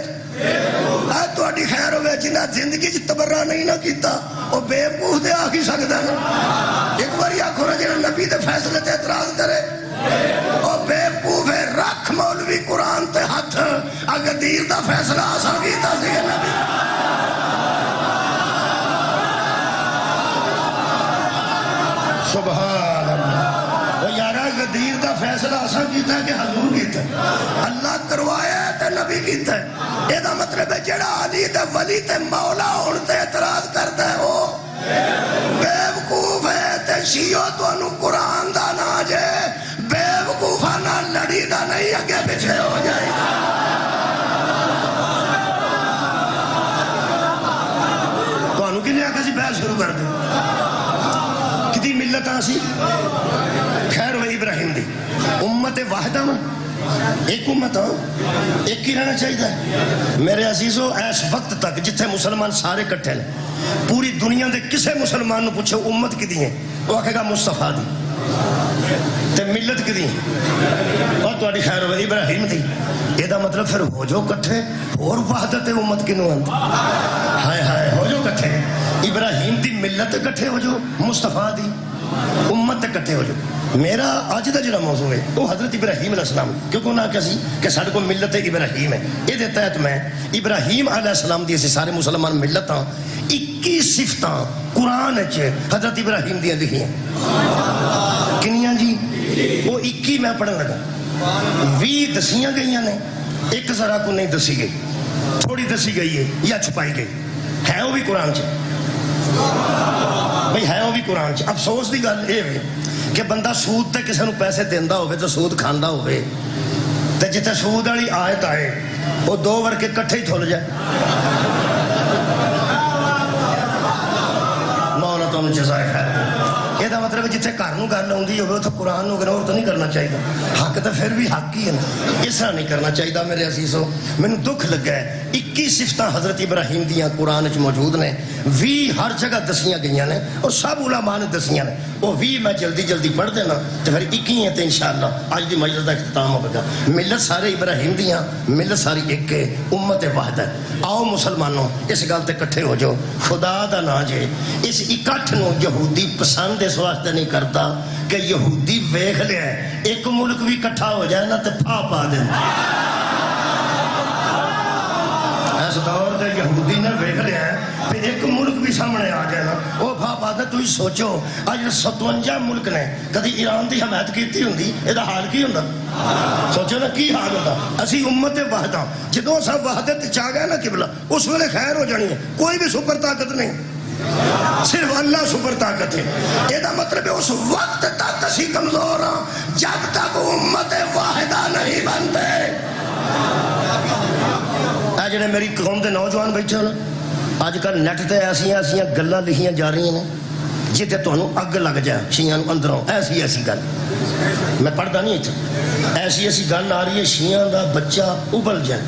آج تو خیر ہوئے جنہ زندگی تبرہ نہیں نہ کیتا وہ بیوقوف دے آ کی سکتا ہے ایک بار آخو نا جیڑا نبی دے فیصلے تے اعتراض کرے وہ بیوقوف ہے رکھ مولوی قرآن تے ہاتھ اگر دیر دا فیصلہ آسان کیتا سی نبی سبحان اللہ وہ یارا غدیر دا فیصلہ آسان کیتا ہے کہ حضور کیتا ہے اللہ کروایا ہے تے نبی کیتا ہے یہ دا مطلب ہے جڑا علی تے ولی تے مولا ہون تے اعتراض کرتا ہے وہ بیوقوف ہے تے شیعہ تو انو قرآن دا نا جے بیوقوفہ نہ لڑی دا نہیں اگے پیچھے ہو جائے تو انو کی نہیں آکا سی بحث شروع کر دیں کتی ملت آسی خیر و ابراہیم دی امت واحدہ میں ایک امت ہو ایک ہی رہنا چاہیے میرے عزیزو ایس وقت تک جتھے مسلمان سارے کٹھے لیں پوری دنیا دے کسے مسلمان نو پوچھو امت کی دی ہیں وہ آکھے گا مصطفیٰ دی تے ملت کی دی اور تو آڑی خیر و ابراہیم دی یہ دا مطلب پھر ہو جو کٹھے اور وحدت امت کی نو انت ہائے ہائے ہو جو کٹھے ابراہیم دی ملت کٹھے ہو جو مصطفیٰ دی امت کٹھے ہو جو میرا آج دا جڑا موضوع ہے وہ حضرت ابراہیم علیہ السلام کیونکہ انہاں کسی کہ ساڑھے کو ملت ابراہیم ہے یہ دیتا ہے تو میں ابراہیم علیہ السلام دی سارے مسلمان ملت ہاں 21 صفتاں قرآن اچھے حضرت ابراہیم دیا لکھی ہیں کنیاں جی وہ 21 میں پڑھن لگا 20 دسیاں گئیاں نے ایک ذرا کو نہیں دسی گئی تھوڑی دسی گئی ہے یا چھپائی گئی ہے وہ بھی قرآن چھے بھئی ہے وہ بھی قرآن چھے افسوس دی گل یہ ہے کہ بندہ سود تے کسے نو پیسے دیندہ ہوئے تو سود کھاندہ ہوئے تے جتے سود والی آیت آئے وہ 2 ورکے کٹھے ہی تھول جائے مولا تو ہم جزائے خیر یہ دا مطلب جتے کارنو گھر ہوندی ہوئے تو قرآن نو گرور تو نہیں کرنا چاہیے حق تو پھر بھی حق ہی ہے نا اس طرح نہیں کرنا چاہیے میرے عزیزو میں نے دکھ لگا ہے 21 صفتاں حضرت ابراہیم دیاں قرآن وچ موجود نے 20 ہر جگہ دسیاں گئیاں نے اور سب علماء نے دسیاں نے وہ 20 میں جلدی جلدی پڑھ دینا تو پھر 21 ہیں تو انشاءاللہ آج دی مجلس دا اختتام ہوگا ملت سارے ابراہیم دیاں ملت ساری ایک امت وحدت آؤ مسلمانوں اس گل تے کٹھے ہو جو خدا دا نا جے اس اکٹھ نو یہودی پسند اس واسطے نہیں کرتا کہ یہودی ویکھ لیا ہے ایک ملک بھی کٹھا ہو جائے نا تو پھا پا دیں اس دور دے یہودی نے ویکھ لیا ہے پھر ایک ملک بھی سامنے آ جائے نا وہ بھا بات ہے تو ہی سوچو آج 57 ملک نے کدی ایران دی حمایت کیتی ہوندی یہ دا حال کی ہوندا سوچو نا کی حال ہوندا اسی امت وحدہ جدوں سب وحدت چاہ گئے نا قبلہ اس ویلے خیر ہو جانی ہے کوئی بھی سپر طاقت نہیں صرف اللہ سپر طاقت ہے یہ دا مطلب ہے اس وقت تک اسی کمزور ہاں جب تک امت واحدہ نہیں بنتے جڑے میری قوم دے نوجوان بیٹھے ہو آج کل نیٹ تے ایسیاں گلاں لکھیاں جا رہی ہیں جتے تانوں اگ لگ جائے شیعہ اندروں ایسی گل میں پڑھدا نہیں اتنے ایسی گل آ رہی ہے شیعہ دا بچہ ابل جائے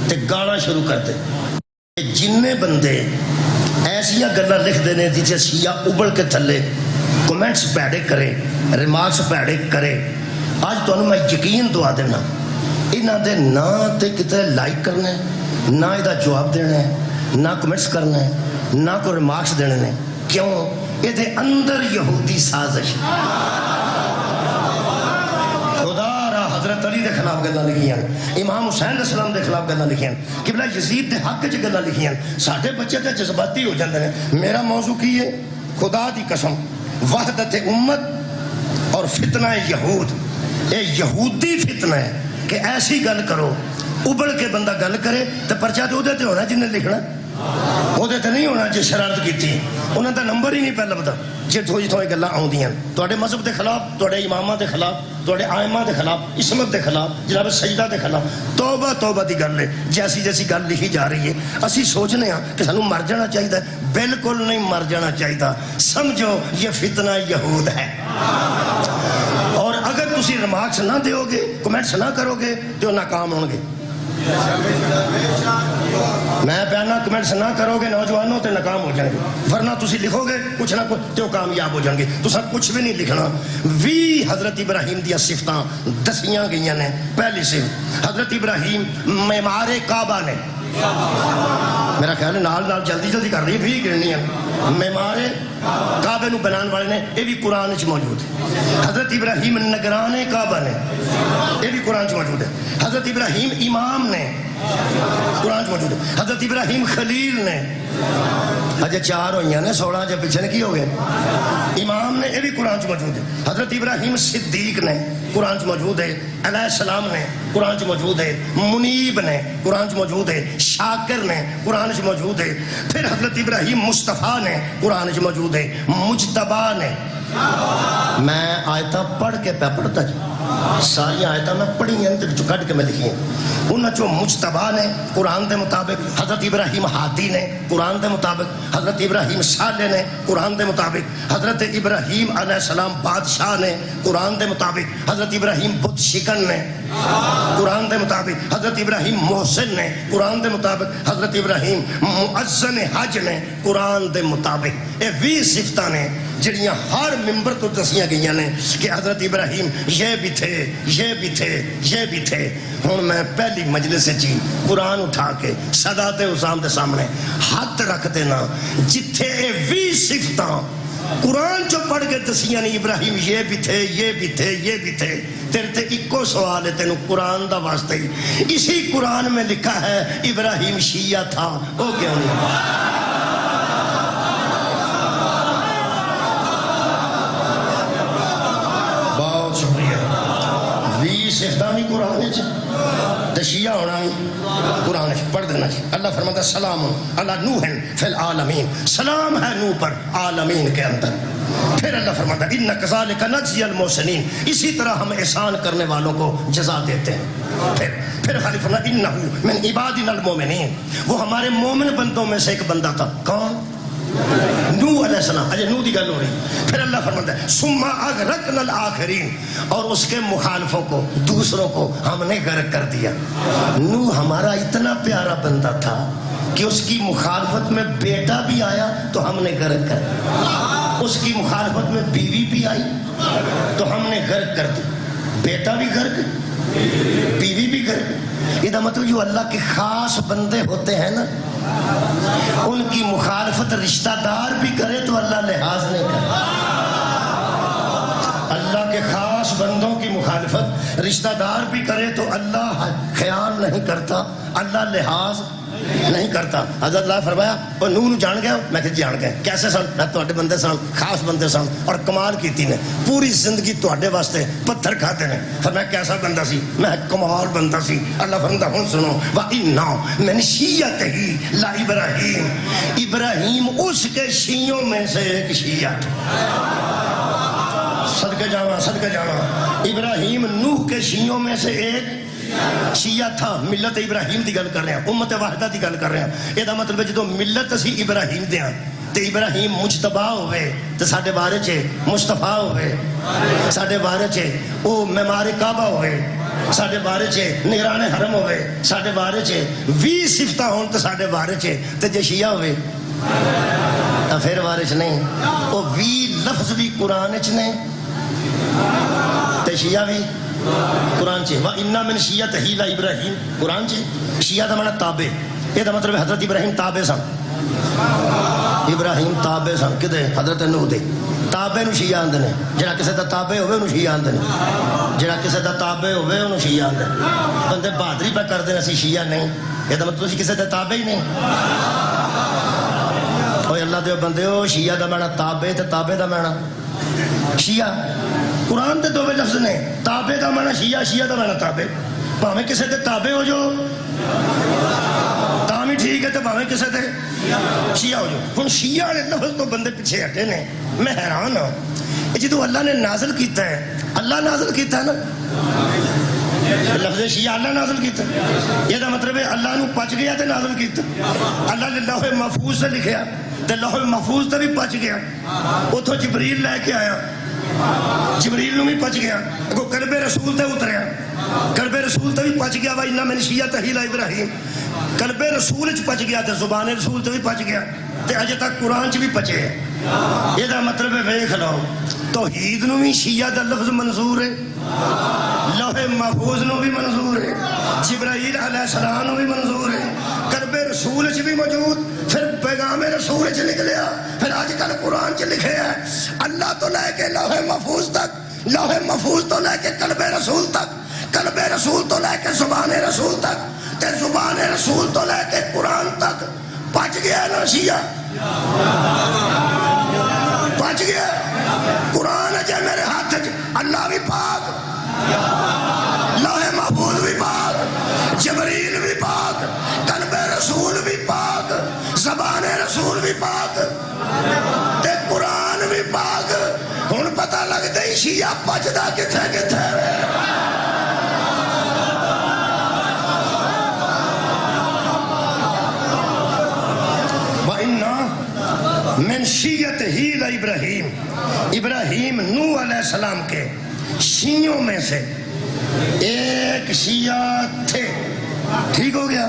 تے گانا شروع کر دے جننے بندے ایسیاں گلاں لکھ دینے جتے شیعہ ابل کے تھلے کومنٹس پیڑے کرے ریمارکس پیڑے کرے آج تانوں میں یقین دعا دینا انہاں دے نہ تے کتے لائک کرنے نہ ادھا جواب دینے نہ کمنٹس کرنے نہ کوئی ریمارکس دینے نے کیوں یہ دے اندر یہودی سازش خدا را حضرت علی دے خلاف گلہ لکھیاں امام حسین علیہ السلام دے خلاف گلہ لکھیاں قبلہ یزید دے حق چ گلہ لکھیاں ساڑھے بچے تے جذباتی ہو جاندے ہیں میرا موضوع کی ہے خدا دی قسم وحدت امت اور فتنہ یہود یہ یہودی فتنہ ہے کہ ایسی گل کرو ابڑ کے بندہ گل کرے تو پرچہ تو ادھر ہونا جنہیں لکھنا ਉਹਦੇ ਤੇ ਨਹੀਂ ਹੋਣਾ ਜੇ ਸ਼ਰਾਰਤ ਕੀਤੀ। ਉਹਨਾਂ ਦਾ ਨੰਬਰ ਹੀ ਨਹੀਂ ਪੈ ਲੱਭਦਾ ਜਿੱਥੋਂ ਜਿੱਥੋਂ ਇਹ ਗੱਲਾਂ ਆਉਂਦੀਆਂ ਤੁਹਾਡੇ ਮਜ਼ਹਬ ਦੇ ਖਿਲਾਫ, ਤੁਹਾਡੇ ਇਮਾਮਾਂ ਦੇ ਖਿਲਾਫ, ਤੁਹਾਡੇ ਆਇਮਾਂ ਦੇ ਖਿਲਾਫ, ਇਸਮਤ ਦੇ ਖਿਲਾਫ, ਜਨਾਬ ਸਜਦਾ ਦੇ ਖਿਲਾਫ। ਤੋਬਾ ਤੋਬਾ ਦੀ ਗੱਲ ਹੈ। ਜੈਸੀ ਜੈਸੀ ਗੱਲ ਲਿਖੀ ਜਾ ਰਹੀ ਹੈ ਅਸੀਂ ਸੋਚਦੇ ਹਾਂ ਕਿ ਸਾਨੂੰ ਮਰ ਜਾਣਾ ਚਾਹੀਦਾ। ਬਿਲਕੁਲ ਨਹੀਂ ਮਰ ਜਾਣਾ ਚਾਹੀਦਾ। ਸਮਝੋ یہ فتنہ یہود ہے اور اگر تسی ریمارکس نہ دیو گے، کمنٹس نہ کرو گے تو ناکام ہوں گے۔ میں پیانا کمنٹس نہ کرو گے نوجوانوں تو ناکام ہو جائیں گے، ورنہ تسی لکھو گے کچھ نہ کچھ تو کامیاب ہو جائیں گے۔ تسا کچھ بھی نہیں لکھنا۔ وی حضرت ابراہیم دیا صفتاں دسیاں گئیاں نے۔ پہلی صفت حضرت ابراہیم معمار کعبہ نے، میرا خیال ہے نال جلدی جلدی کر رہی ہے، بھی گرنی ہے۔ معمار کعبے نو بنان والے نے، یہ بھی قرآن وچ موجود ہے۔ حضرت ابراہیم نگران کعبہ نے، یہ بھی قرآن وچ موجود ہے۔ حضرت ابراہیم امام نے، قرآن وچ موجود ہے۔ حضرت ابراہیم خلیل نے، اجے 4 ہوئیاں نے، 16 جب پیچھے کی ہو گئے۔ امام نے، یہ بھی قرآن وچ موجود ہے۔ حضرت ابراہیم صدیق نے، قرآن وچ موجود ہے۔ علیہ السلام نے، قرآن وچ موجود ہے۔ منیب نے، قرآن وچ موجود ہے۔ شاکر نے، قرآن وچ موجود ہے۔ پھر حضرت ابراہیم مصطفیٰ نے، قرآن وچ موجود ہے۔ مجتبا نے، میں آیتاں پڑھ کے پڑھتا جی، ساری آیتاں میں پڑھی ہیں تو کٹ کے میں لکھی ہیں۔ انہاں چوں مجتبا نے قرآن دے مطابق، حضرت ابراہیم ہادی نے قرآن دے مطابق، حضرت ابراہیم صالح نے قرآن دے مطابق، حضرت ابراہیم علیہ السلام بادشاہ نے قرآن دے مطابق، حضرت ابراہیم بت شکن نے قرآن دے مطابق، حضرت ابراہیم محسن نے قرآن دے مطابق، حضرت ابراہیم مؤذن حج نے قرآن دے مطابق۔ یہ 20 صفتاں نے جڑیاں ہر ممبر تو دسیاں گئیاں نے کہ حضرت ابراہیم یہ بھی تھے، یہ بھی تھے، یہ بھی تھے۔ ہوں میں پہلی مجلس جی قرآن اٹھا کے سادات عظام دے سامنے ہاتھ رکھ دینا جتھے اے 20 صفتاں قرآن چو پڑھ کے دسیاں نہیں، ابراہیم یہ بھی تھے، یہ بھی تھے، یہ بھی تھے۔ تیرے تے ایکو سوال ہے تینوں قرآن دا واسطے ہی، اسی قرآن میں لکھا ہے ابراہیم شیعہ تھا، وہ کیوں نہیں؟ بہت شکریہ۔ 20 صفتاں بھی قرآن تے شیعہ ہونا بھی قرآن پڑھ دینا جی۔ اللہ فرماتا ہے سلام علی نوح فی العالمین، سلام ہے نوح پر عالمین کے اندر۔ پھر اللہ فرماتا ہے ان کذالک نجزی المحسنین، اسی طرح ہم احسان کرنے والوں کو جزا دیتے ہیں۔ پھر خالی فرماتا ہے انہ من عبادنا المومنین، وہ ہمارے مومن بندوں میں سے ایک بندہ تھا۔ کون؟ نوح علیہ السلام۔ اجے نوح دی گل ہو رہی۔ پھر اللہ فرماتا ہے ثم اغرقنا الآخرین، اور اس کے مخالفوں کو، دوسروں کو ہم نے غرق کر دیا۔ نوح ہمارا اتنا پیارا بندہ تھا کہ اس کی مخالفت میں بیٹا بھی آیا تو ہم نے غرق کر دیا، اس کی مخالفت میں بیوی بھی آئی تو ہم نے غرق کر دی، بیٹا بھی غرق، بیوی بھی غرق۔ یہ مطلب جو اللہ کے خاص بندے ہوتے ہیں نا، ان کی مخالفت رشتہ دار بھی کرے تو اللہ لحاظ نہیں کرتا۔ اللہ کے خاص بندوں کی مخالفت رشتہ دار بھی کرے تو اللہ خیال نہیں کرتا، اللہ لحاظ نہیں کرتا۔ حضرت اللہ فرمایا وہ نوح نو جان گیا؟ میں کہ جان گیا۔ کیسے سن؟ میں تواڈے بندے سن، خاص بندے سن، اور کمال کیتی نے، پوری زندگی تواڈے واسطے پتھر کھاتے نے۔ فرمایا کیسا بندہ سی؟ میں کمال بندہ سی۔ اللہ فرماتا ہن سنو وَإِنَّا مِنْ شِيَّتِهِ لَإِبْرَاهِيمَ، ابراہیم اس کے شیعوں میں سے ایک شیعہ تھا۔ صدقے جاواں، صدقے جاواں، ابراہیم نوح کے شیعوں میں سے ایک شیعہ تھا۔ ملت ابراہیم دی گل کر رہے ہیں، امت واحدہ دی گل کر رہے ہیں۔ یہ مطلب ہے جدو ملت اسی ابراہیم دیاں تے ابراہیم مجتبا ہوئے تے ساڈے بارے چ مصطفیٰ ہوئے، ساڈے بارے چ او معمار کعبہ ہوئے، ساڈے بارے چ نگران حرم ہوئے، ساڈے بارے چ 20 صفتاں ہون تے ساڈے بارے چ تے جے شیعہ ہوئے تا پھر بارے چ نہیں۔ او 20 لفظ بھی قرآن چ نے تے شیعہ بھی قرآن چ۔ وَإِنَّا مِنْ شِيَّتِهِ لَإِبْرَاهِيمَ، قرآن چ۔ شیعہ دا معنی تابع، یہ مطلب ہے حضرت ابراہیم تابع سن، ابراہیم تابع سن کدے؟ حضرت نوح دے۔ تابع نو شیعہ آندے نے، جڑا کسے دا تابع ہوئے انہوں شیعہ آندے نے، جڑا کسے دا تابع ہوئے انہوں شیعہ آندے نے۔ بندے بہادری پہ کر دیں اسی شیعہ نہیں، یہ مطلب تسی کسے دا تابع ہی نہیں۔ اوہ اللہ دے بندے ہو، شیعہ دا معنی تابع تے تابع دا معنی شیعہ۔ قرآن دے 2 لفظ نے، تابع دا معنی شیعہ، شیعہ دا معنی تابع۔ بھاویں کسے دے تابع ہو جو تاں بھی ٹھیک ہے تے بھاویں بھاویں کسے دے شیعہ ہو جو. ہن شیعہ والے لفظ تو بندے پیچھے ہٹے نے. میں حیران ہاں جدو اللہ نے نازل کیتا ہے, اللہ نازل کیتا ہے نا, لفظ شیعہ اللہ نازل کیتا, یہ دا مطلب ہے اللہ نو پچ گیا تے نازل کیتا. اللہ نے لوح محفوظ سے لکھیا تے لوح محفوظ تے بھی پچ گیا, اتھوں جبریل لے کے آیا, جبریل نو بھی پچ گیا, اگو قلب رسول تے اتریا, قلب رسول تے بھی پچ گیا. وا انّا من شیعتہ ابراہیم, قلب رسول چ پچ گیا تے زبان رسول تے بھی پچ گیا تے اجے تک قرآن چ بھی پچے. یہ دا مطلب ہے ویکھ لو توحید نو بھی شیعہ دا لفظ منظور ہے, لوح محفوظ نو بھی منظور ہے, جبرائیل علیہ السلام نو بھی منظور ہے, قلب رسول چ بھی موجود, پھر پیغام رسول چ نکلیا, پھر آج کل قرآن چ لکھے ہے اللہ تو لے کے لوح محفوظ تک, لوح محفوظ تو لے کے قلب رسول تک, قلب رسول تو لے کے زبان رسول تک, تے زبان رسول تو لے کے قرآن تک پچ گیا نا شیعہ, پچ گیا. قرآن اجے میرے ہاتھ چ, اللہ بھی پاک, لوح محفوظ بھی پاک, جبریل بھی پاک, قلب رسول بھی پاک, زبان رسول بھی پاک, تے قرآن بھی پاک. ہن پتہ لگدا ہی شیعہ پچدا کتھے کتھے. من شیعت ہی ابراہیم, ابراہیم نوح علیہ السلام کے شیعوں میں سے ایک شیعہ تھے. ٹھیک ہو گیا.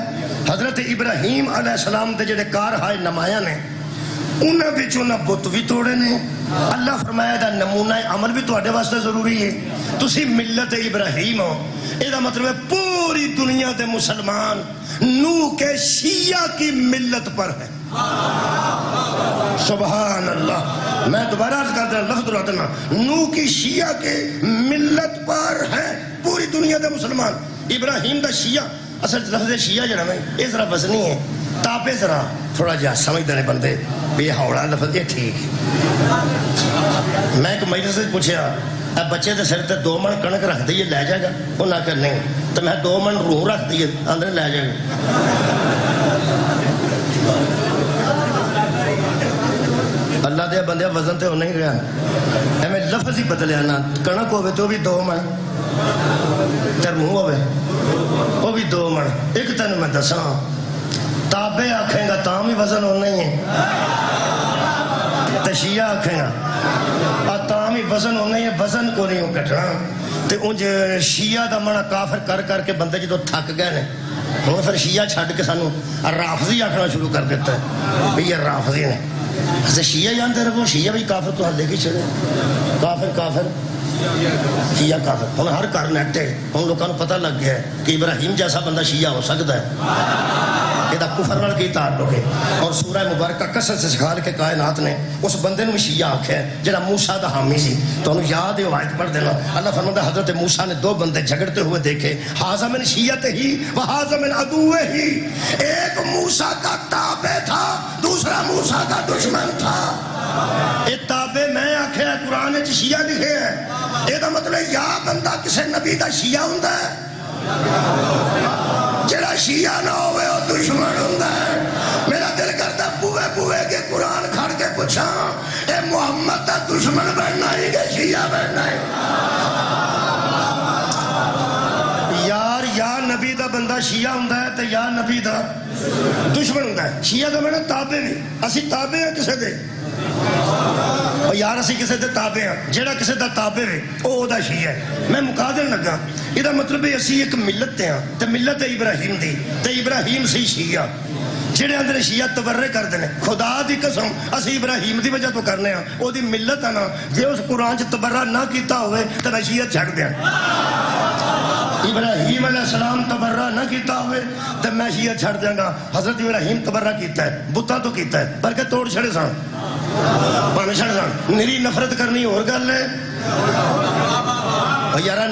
حضرت ابراہیم علیہ السلام دے جڑے کارہائے نمایاں نے انہاں وچوں نہ بت بھی توڑے نے. اللہ فرمایا دا نمونہ عمل بھی تواڈے واسطے ضروری ہے. تسی ملت ابراہیم ہو, یہ دا مطلب ہے پوری دنیا دے مسلمان نوح کے شیعہ کی ملت پر ہے. سبحان اللہ. میں دوبارہ عرض کرتا ہوں, لفظ دہراتا ہوں, نوح کی شیعہ کے ملت پر ہے پوری دنیا دے مسلمان. ابراہیم دا شیعہ, اصل لفظ شیعہ جڑا نا یہ ذرا وزنی ہے, تابے ذرا تھوڑا جہا سمجھتے ہیں بندے بھی ہوڑا لفظ یہ ٹھیک ہے. میں ایک مجلس سے پوچھا بچے دے سر تے 2 من کنک رکھ دئیے لے جائے گا, انہاں کہ نہیں, تو میں 2 من روح رکھ دئیے اندر لے جائے گا. اللہ دے بندے وزن تے ہو نہیں رہا, میں لفظ ہی بدلیا نا. کنک ہوئے تو بھی 2 من, تے روح ہوئے وہ بھی 2 من. ایک تین میں دساں تابے آکھیں گا تاں بھی وزن ہونا ہی ہے, تے شیعہ آکھیں گا تاں بھی وزن ہونا ہی ہے, وزن کو نہیں ہو کٹنا. تے انج شیعہ دا منع کافر کر کر کے بندے جدو تھک گئے نے, ہوں پھر شیعہ چھڈ کے سانو رافضی آکھنا شروع کر دیتا ہے بھی یہ رافضی نے. ایسے شیعہ جانتے رہو, شیعہ بھی کافر تو ہر لے کے چلے, کافر کافر شیعہ کافر. ہوں ہر گھر نیٹ ہے, ہوں لوگوں کو پتہ لگ گیا ہے کہ ابراہیم جیسا بندہ شیعہ ہو سکتا ہے. یہ کفر نال کی تعلق ہے. اور سورہ مبارکہ کثرت سے سکھا کے کائنات نے اس بندے نے بھی شیعہ آکھیا ہے جڑا موسیٰ دا حامی سی. تو انہوں یاد ہے آیت پڑھ دینا. اللہ فرماتا ہے حضرت موسیٰ نے 2 بندے جھگڑتے ہوئے دیکھے, ھذا من شیعتہ و ھذا من عدوہ. ایک موسیٰ کا تابع تھا, دوسرا موسیٰ کا دشمن تھا. یہ تابع میں آکھیا ہے, قرآن وچ شیعہ لکھے ہے. یہ دا مطلب یا بندہ کسے نبی دا شیعہ ہوندا ہے, جڑا شیعہ نہ ہوئے وہ دشمن ہوندا ہے. میرا دل کرتا بوئے بوئے کے قرآن کھڑ کے پوچھا اے محمد دا دشمن بننا ہی کہ شیعہ بننا ہے. یار یا نبی دا بندہ شیعہ ہوندا ہے تے یا نبی دا دشمن ہوندا ہے. شیعہ دا معنی تابع نہیں, اسی تابع ہیں کسے دے, اور یار اسی کسے دے تابع ہیں. جڑا کسے دا تابع ہے او دا شیعہ ہے. میں مکا دین لگا, یہ دا مطلب ہے اسی ایک ملت تے ہاں, تے ملت ابراہیم دی, تے ابراہیم سی شیعہ. جڑے اندر شیعہ تبرے کردے نے, خدا دی قسم اسی ابراہیم دی وجہ تو کرنے ہاں, او دی ملت ہے نا. جے اس قرآن چ تبرہ نہ کیتا ہوئے تے میں شیعہ چھڑ دیاں. ابراہیم علیہ السلام تبرہ نہ کیتا ہوئے تے میں شیعہ چھڑ دیاں گا. حضرت ابراہیم تبرہ کیتا ہے, بتاں تو کیتا ہے, پر کہ توڑ چھڑے سن, پاویں چھڑ سن. نری نفرت کرنی اور گل ہے یارا.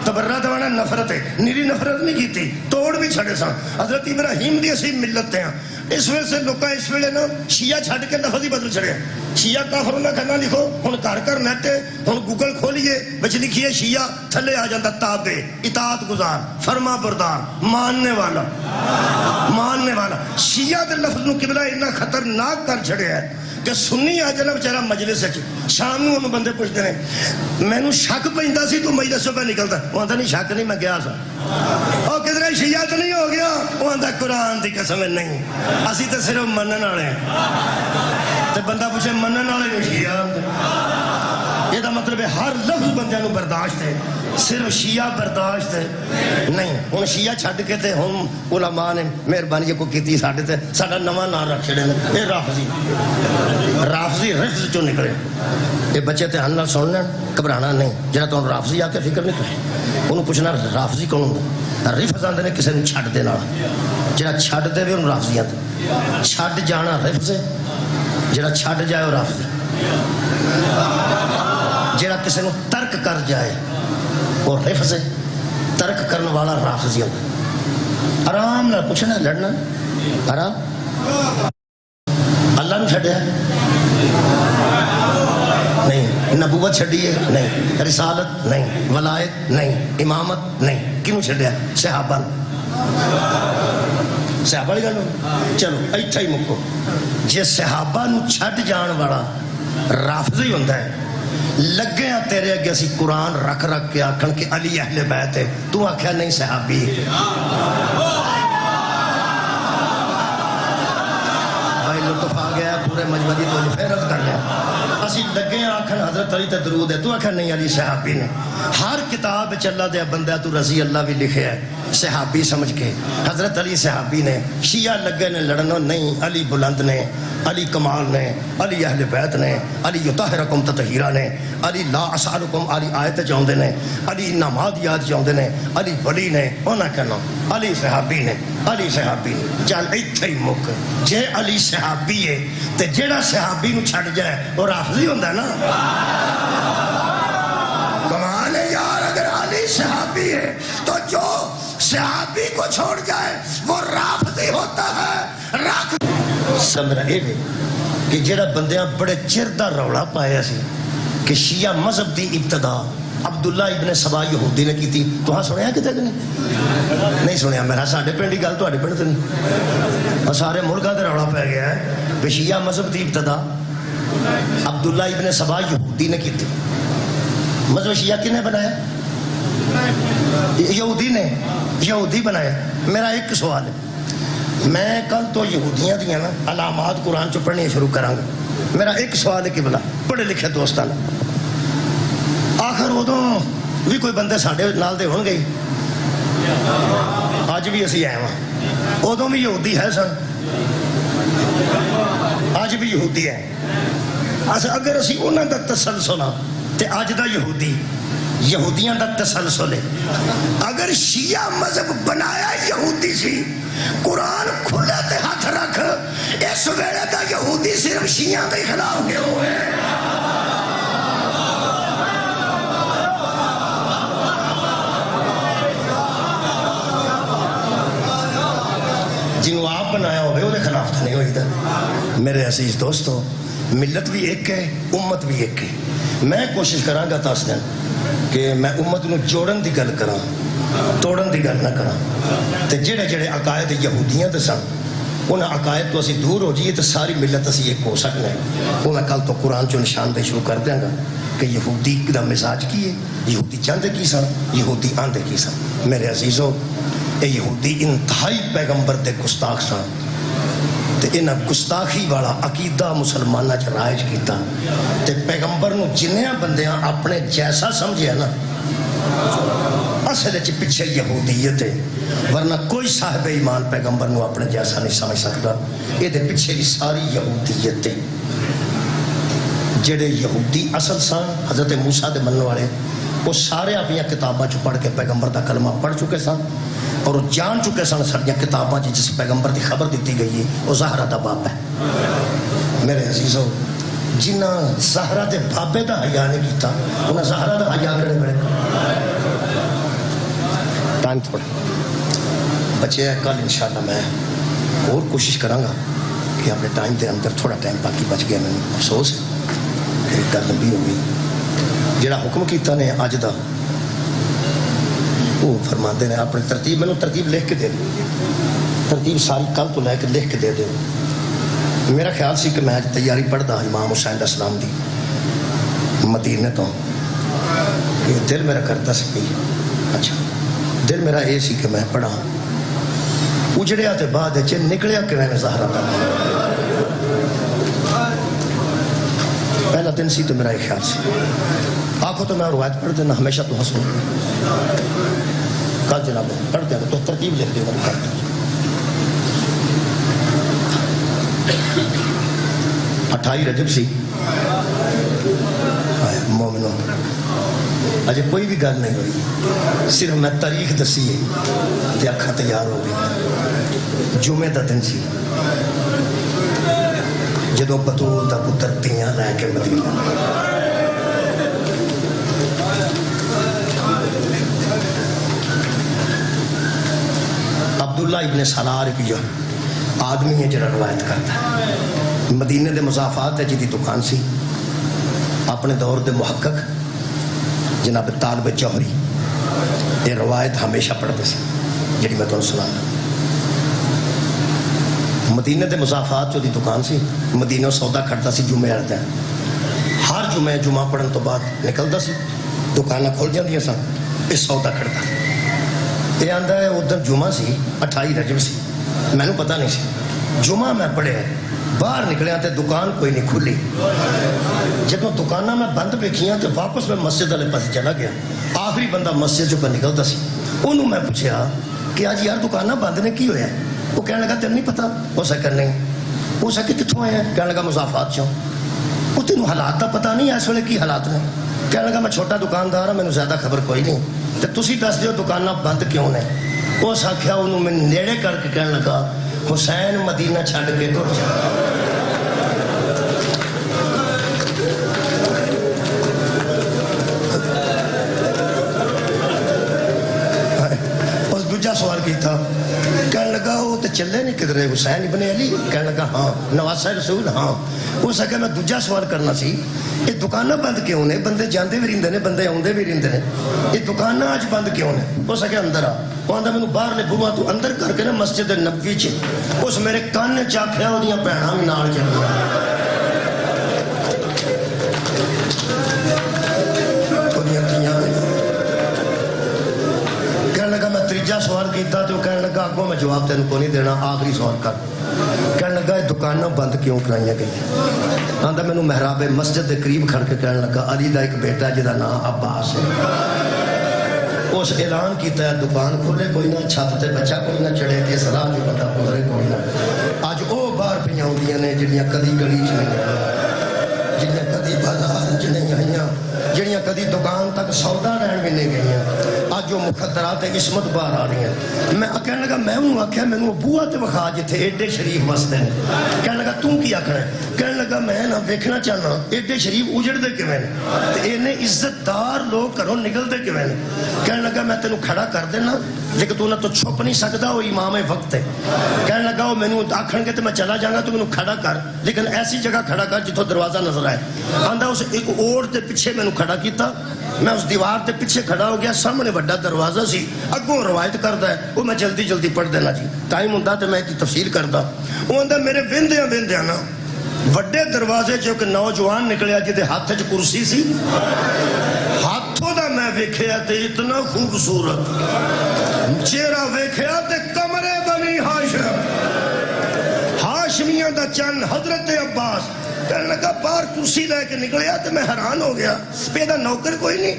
تبرہ تو نفرت ہے, نری نفرت نہیں کیتی, توڑ بھی چھڑے سن. حضرت ابراہیم دی اسی ملت ہیں, اس وجہ سے لوگ اس ویلے نا شیعہ چھڈ کے لفظ ہی بدل چڑیا شیعہ کافر نہ کھانا لکھو ہن گھر نیٹ ہن گوگل کھولیے وچ لکھیے شیعہ تھلے آ جاتا تابع اطاعت گزار فرما بردار ماننے والا شیعہ دے لفظ نو قبلہ اتنا خطرناک کر چھڑیا ہے کہ سنی آ جانا بیچارہ مجلس شام نو انہوں بندے پوچھتے ہیں مینوں شک پیندا سی تو مجلس پہ نکلتا وہ آندا نہیں شک نہیں میں گیا سا اور کدھر شیعہ تو نہیں ہو گیا وہ آندا قرآن دی قسم نہیں اسی تو صرف منن والے ہیں تے بندہ پوچھے منن والے شیعہ یہ دا مطلب ہے ہر لفظ بندے نو برداشت ہے صرف شیعہ برداشت ہے نہیں ہن شیعہ چھڈ کے تے ہن علماء نے مہربانی کو کیتی ساڈے تے ساڈا نواں نام رکھ چھڑے نے اے رافضی رفض چوں نکلے یہ بچے تے ہن نال سن لین گھبرانا نہیں جڑا تانوں رافضی آ کے فکر نہیں کرے انہوں پوچھنا رافضی کون ہوندا رفض آندے نے کسے نوں چھڈ دے نال جڑا چھڈ دے وے انہوں رافضی آندے چھڈ جانا رفض ہے جڑا چھڈ جائے وہ رافضی جڑا کسی نو ترک کر جائے وہ رفض ہے ترک کرنے والا رافضی ہوتا آرام نہ پوچھنا لڑنا آرام اللہ نے چھڑیا نہیں نبوت چھڑی ہے نہیں رسالت نہیں ولایت نہیں امامت نہیں کیوں چھڑیا صحابہ صحابہ گل چلو ایتھا ہی مکو جے صحابہ نو چھڈ جان والا رافضی ہوندا ہے لگے ہیں تیرے اگے اسی قرآن رکھ کے آکھن کہ علی اہل بیت ہے تو آکھیا نہیں صحابی بھائی لطف آ گیا پورے مجمدی تو فیرت کر لیا اسی لگے ہیں آکھن حضرت علی تے درود ہے تو آکھیا نہیں علی صحابی نے ہر کتاب چلا دیا بندہ تو رضی اللہ بھی لکھے ہے صحابی سمجھ کے حضرت علی صحابی نے شیعہ لگے نے لڑنو نہیں علی بلند نے علی کمال نے علی اہل بیت نے علی یطہرکم تطہیرا نے علی لا اسالکم علی آیت چاہندے نے علی نماز یاد چاہندے نے علی ولی نے انہاں کہنا علی صحابی نے علی صحابی نے چل ایتھے ہی مک جے علی صحابی ہے تے جیڑا صحابی نو چھڈ جائے وہ رافضی ہوندا نا کمال ہے یار اگر علی صحابی ہے تو جو صحابی کو چھوڑ جائے وہ رافضی ہوتا ہے رکھ سمجھنا یہ کہ جڑا بندیاں بڑے چر دا رولا پایا سی کہ شیعہ مذہب دی ابتدا عبداللہ ابن سبا یہودی نے کی تھی تو ہاں سنیا کتے نہیں سنیا میرا ساڑھے پنڈی گل تو پنڈ تو نہیں اور سارے ملکہ دے رولا پہ گیا ہے کہ شیعہ مذہب دی ابتدا عبداللہ ابن سبا یہودی نے کی تھی مذہب شیعہ کنے بنایا یہودی بنایا میرا ایک سوال ہے میں کل تو یہودیاں دیاں نا علامات قرآن چو پڑھنی شروع کروں گا میرا ایک سوال ہے کہ بلا پڑھے لکھے دوستان آخر ادو بھی کوئی بندے ساڈے نال دے ہون گئی اج بھی اسی آئے ہاں ادو بھی یہودی ہے سن اج بھی یہودی ہے اگر اسی انہاں دا تسلسل ہاں تے اج دا یہودیاں دا تسلسل ہے اگر شیعہ مذہب بنایا یہودی سی قرآن کھلے تے ہاتھ رکھ اس ویلے دا یہودی صرف شیعہ دے خلاف گئے ہوئے جنہوں آپ بنایا ہوئے وہ دے خلاف تھا نہیں ہوئی تھا میرے عزیز دوستو ملت بھی ایک ہے امت بھی ایک ہے میں کوشش کراں گا تاس دن کہ میں امت نو جوڑن دی گل کراں توڑن دی گل نہ کراں تے جڑے جڑے عقائد یہودیاں تے سن انہاں عقائد تو اسی دور ہو جائیے تو ساری ملت اسی ایک ہو سکنا ہے وہ میں کل تو قرآن چو نشان دے شروع کر دیں گا کہ یہودی دا مزاج کی ہے یہودی چاندے کی سن یہودی آندے کی سن میرے عزیزو اے یہودی انتہائی پیغمبر دے گستاخ سن تے انہاں گستاخی والا عقیدہ مسلمانہ چ رائج کیتا تے پیغمبر نو جنیاں بندیاں اپنے جیسا سمجھے نا اصل پیچھے یہودیت ہے ورنہ کوئی صاحب ایمان پیغمبر نو اپنے جیسا نہیں سمجھ سکتا یہ دے پیچھے کی ساری یہودیت ہے جڑے یہودی اصل سن حضرت موسیٰ دے مننے والے وہ سارے اپنی کتاباں چ پڑھ کے پیغمبر دا کلمہ پڑھ چکے سن اور وہ جان چکے سن ساریا کتاباں جس پیغمبر دی خبر دیتی گئی ہے وہ زہرا دا باپ ہے میرے عزیزو جنہ زہرا دے بابے دا حیا نہیں کیتا انہیں زہرا دا حیا کرے بڑے ٹائم تھوڑا بچے ہیں کل انشاءاللہ میں اور کوشش کراں گا کہ اپنے ٹائم کے اندر تھوڑا ٹائم باقی بچ گیا. میں افسوس ہے کہ گل لمبی ہو گئی. جڑا حکم کیتا نے اج دا وہ فرماندے نے اپنی ترتیب، میں ترتیب لکھ کے دے دو، ترتیب ساری کل تو لے کے لکھ کے دے دو. میرا خیال سی کہ میں تیاری پڑھتا امام حسین السلام دی مدینے تو، دل میرا کرتا سی پی. اچھا دل میرا یہ سی کہ میں پڑھا. اجڑیا تے بعد نکلیا کہ میں زہرا کا پہلا دن سی تو میرا یہ خیال سی آخو تو میں روایت پڑھ دینا ہمیشہ تو ہنسوں. کل جناب پڑھ دیا تو ترتیب لکھ دے گا. 28 رجب سی. مومنوں اجے کوئی بھی گل نہیں ہوئی، صرف میں تاریخ دسی ہے تے اکھاں تیار ہو گئی. جمعے دا دن سی جدوں بطول دا پتر تیاں لے کے مدینہ. عبداللہ ابن سلار کی جو آدمی ہے جڑا روایت کرتا ہے، مدینے دے مضافات ہے جدی دکان سی. اپنے دور دے محقق جناب طالب جوہری یہ روایت ہمیشہ پڑھتے سے جڑی میں تمہیں سنا. مدینے دے مضافات جو دی دکان سی، مدینہ سودا کھڑتا سی جمعے والے دن. ہر جمعہ پڑھن تو بعد نکلتا سی، دکانیں کھل جاندیاں سن، یہ سودا کھڑتا. یہ آندا ہے ادھر جمعہ سی 28 رجب سی، میں نے پتہ نہیں سی. جمعہ میں پڑھے باہر نکلیا تے دکان کوئی نہیں کھلی. جدوں دکاناں میں بند ویکھیاں تے واپس میں مسجد والے پاس چلا گیا. آخری بندہ مسجد چوں نکلتا سی، انہوں میں پوچھا کہ آج یار دکاناں بند نے کی ہویا؟ وہ کہنے لگا تینوں نہیں پتا؟ ہو سکتا نہیں. ہو سکے کتوں آیا؟ کہنے لگا مضافات چوں. وہ تینوں حالات کا پتا نہیں اس ویلے کی حالات نے؟ کہنے لگا میں چھوٹا دکاندار ہوں، مینوں زیادہ خبر کوئی نہیں، تے تسی دس دیو دکاناں بند کیوں نے؟ اس آخیا انہوں میں نیڑے کر کے کہنے لگا حسین مدینہ چھڈ کے ٹر جا. اس دوجا سوال کیتا، کہنے لگا وہ تو چلے نہیں کدھر حسین ابن علی؟ کہنے لگا ہاں. نواسہ رسول؟ ہاں. ہو سکے میں دوجا سوال کرنا سی، یہ دکاناں بند کیوں نے؟ بندے جاندے بھی رہندے نے، بندے آندے بھی رہندے نے، یہ دکاناں اج بند کیوں نے؟ ہو سکے اندر آ. وہ آندا مینوں باہر لے بوا تو اندر کر کے نا مسجد نبوی چ اس میرے کان چ آکھیا اودیاں بھੈਣਾਂ بھی نال چلیاں. کہنے لگا میں تیجا سوال کیتا تو کہنے لگا اگوں میں جواب تینوں کو نہیں دینا، آخری سوال کر. کہنے لگا یہ دکاناں بند کیوں کرائیاں گئی؟ آندا مینوں محراب مسجد کے قریب کھڑ کے کہنے لگا علی دا ایک بیٹا جہاں نام عباس ہے، اس اعلان کیتا ہے دکان کھولے کوئی نہ، چھت تے بچہ کوئی نہ چڑھے، اس راہ جو بندہ گزرے کوئی نہ. اج وہ باہر پہ آؤندیاں نے جڑیاں کدی گلی چ نہیں آئیاں، جڑیاں کدی بازار چ نہیں آئیاں، جڑیاں کدی دکان تک سودا لین بھی نہیں گئیاں. اج وہ مخدرات عصمت باہر آ رہی ہیں. میں کہنے لگا میں انہوں آخیا مینوں بوا تے وکھا جتھے ایڈے شریف وستے ہیں. کہنے لگا توں کی آخنا ہے؟ کہنے لگا میں نہ ویکھنا چاہنا ایڈے شریف اجڑتے کیویں نے تے اینے عزت دار لوگ گھروں نکلتے کیویں نے. کہنے لگا میں تینوں کھڑا کر دینا لیکن تو نہ تو چھپ نہیں سکتا، وہ امام وقت ہے. کہنے لگا وہ مینوں آکھن گے تو میں چلا جاؤں گا، تو مینوں کھڑا کر لیکن ایسی جگہ کھڑا کر جتوں دروازہ نظر آئے. آندا اس ایک اوڑ دے پیچھے مینوں کھڑا کیتا، میں اس دیوار دے پیچھے کھڑا ہو گیا، سامنے بڑا دروازہ سی، اگوں روایت کردا ہے وہ میں جلدی جلدی پڑھ دینا جی ٹائم ہوندا تے میں اس دی تفصیل کردا. وہ آندا میرے ویندیاں نا وڈے دروازے چ ایک نوجوان نکلیا جہدے ہاتھ چ کرسی سی، ہاتھوں دا میں ویکھیا تے اتنا خوبصورت چہرہ ویکھیا تے کمرے بنی ہاشم، ہاشمیاں دا چن حضرت عباس. کہنے لگا باہر کرسی لے کے نکلیا تو میں حیران ہو گیا، پیدا نوکر کوئی نہیں،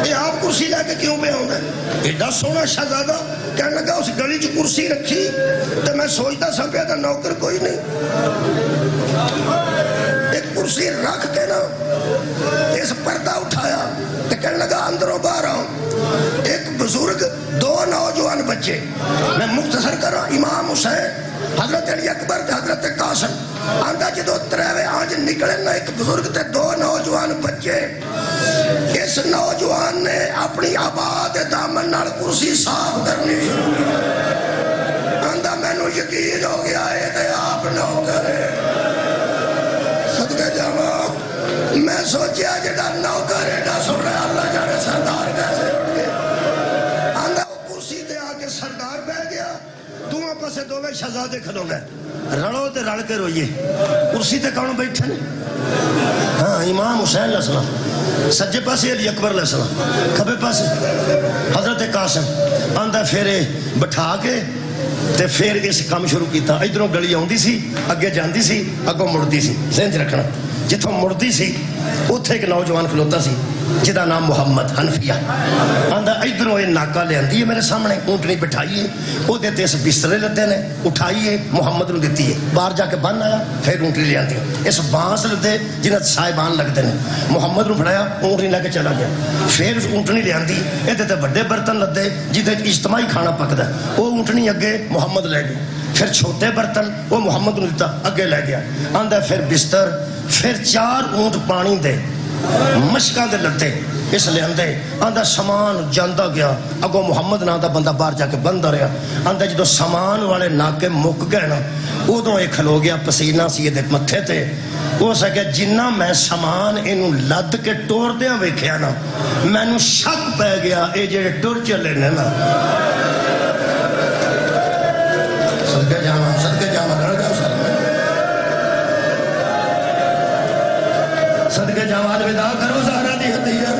یہ آپ کرسی لے کے کیوں پہ آؤں گا؟ ایڈا سونا شہزادہ. کہنے لگا اس گلی چ کرسی رکھی تو میں سوچتا سا پیدا نوکر کوئی نہیں، ایک کرسی رکھ کے نا اس پردہ اٹھایا تو کہنے لگا اندروں باہر آؤں. ایک بزرگ، دو نوجوان بچے، میں مختصر کر رہا ہوں، امام حسین، حضرت علی اکبر تے حضرت قاسم. آندا جدو تریوے آج نکلے نا ایک بزرگ تے دو نوجوان بچے، اس نوجوان نے اپنی آباد دامن نال کرسی صاف کرنی شروع کی. آندا مینوں یقین ہو گیا ہے کہ آپ نوکر ہے صدقے جاواں میں سوچیا جڑا نوکر ہے نہ سن رہا اللہ جانے سردار کیسے اٹھ گیا آندا وہ کرسی تے آ کے سردار بیٹھ گیا دونوں پاسے دوویں شہزادے کھلو گئے رلو تے رل کے روئیے کرسی تے کون بیٹھے نے ہاں امام حسین علیہ السلام سجے پاسے علی اکبر علیہ السلام کھبے پاسے حضرت قاسم آندا پھر بٹھا کے تے پھر اس کام شروع کیتا ادھروں گلی آوندی سی اگے جاندی سی اگوں مڑدی سی ذہن چ رکھنا جتھوں مڑدی سی اوتھے ایک نوجوان کھلوتا سی جدا نام محمد حنفیہ آندا ادھروں یہ ناکا لیاندی ہے میرے سامنے اونٹنی بٹھائیے او دے تے اس بسترے لتے نے اٹھائیے محمد نو دتی ہے باہر جا کے بن آیا پھر اونٹنی لیاندی اس بانس لتے جنہاں صاحبان لگتے ہیں محمد نو پھڑایا اونٹنی لے کے چلا گیا پھر اونٹنی لیاندی اے تے بڑے برتن لدے جدے اجتماعی کھانا پکدا او اونٹنی اگے محمد لے گئی پھر چھوٹے برتن وہ محمد نو دتا اگے لے گیا آندا پھر بستر پھر 4 اونٹ پانی دے مشکاں دے لتے اس لے اندے آندا سامان جاندا گیا اگوں محمد نا دا بندہ باہر جا کے بندہ رہا آندا جدو سامان والے ناکے مک گئے نا ادوں یہ کھلو گیا پسینہ سی دے متھے تے ہو سکیا جنہ میں سامان اینو لد کے ٹور دیاں ویکھیا نا مینوں شک پہ گیا اے جڑے ٹر چلے نے نا صدقے جاواں رڑ گیا سر صدقے جاواں الوداع کرو زہرا دی ہدیہ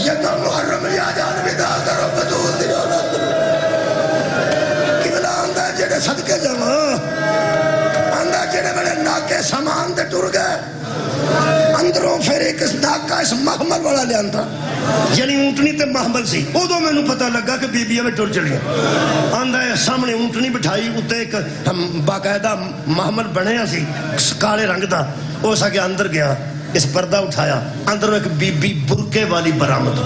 یکم محرم یا جان الوداع کرو بدول دی اولاد قبلہ آندا جڑے صدقے جاواں آندا جڑے بڑے ناکے سامان تے ٹر گئے اندروں پھر ایک ناکا اس محمل والا لے آندا یعنی اونٹنی تے محمل سی ادو میں پتہ لگا کہ بی میں ٹر چلی آندا ہے سامنے اونٹنی بٹھائی اتنے ایک باقاعدہ محمل بنیا سی کالے رنگ دا وہ سا کے اندر گیا اس پردہ اٹھایا اندر ایک بی بی برکے والی برآمد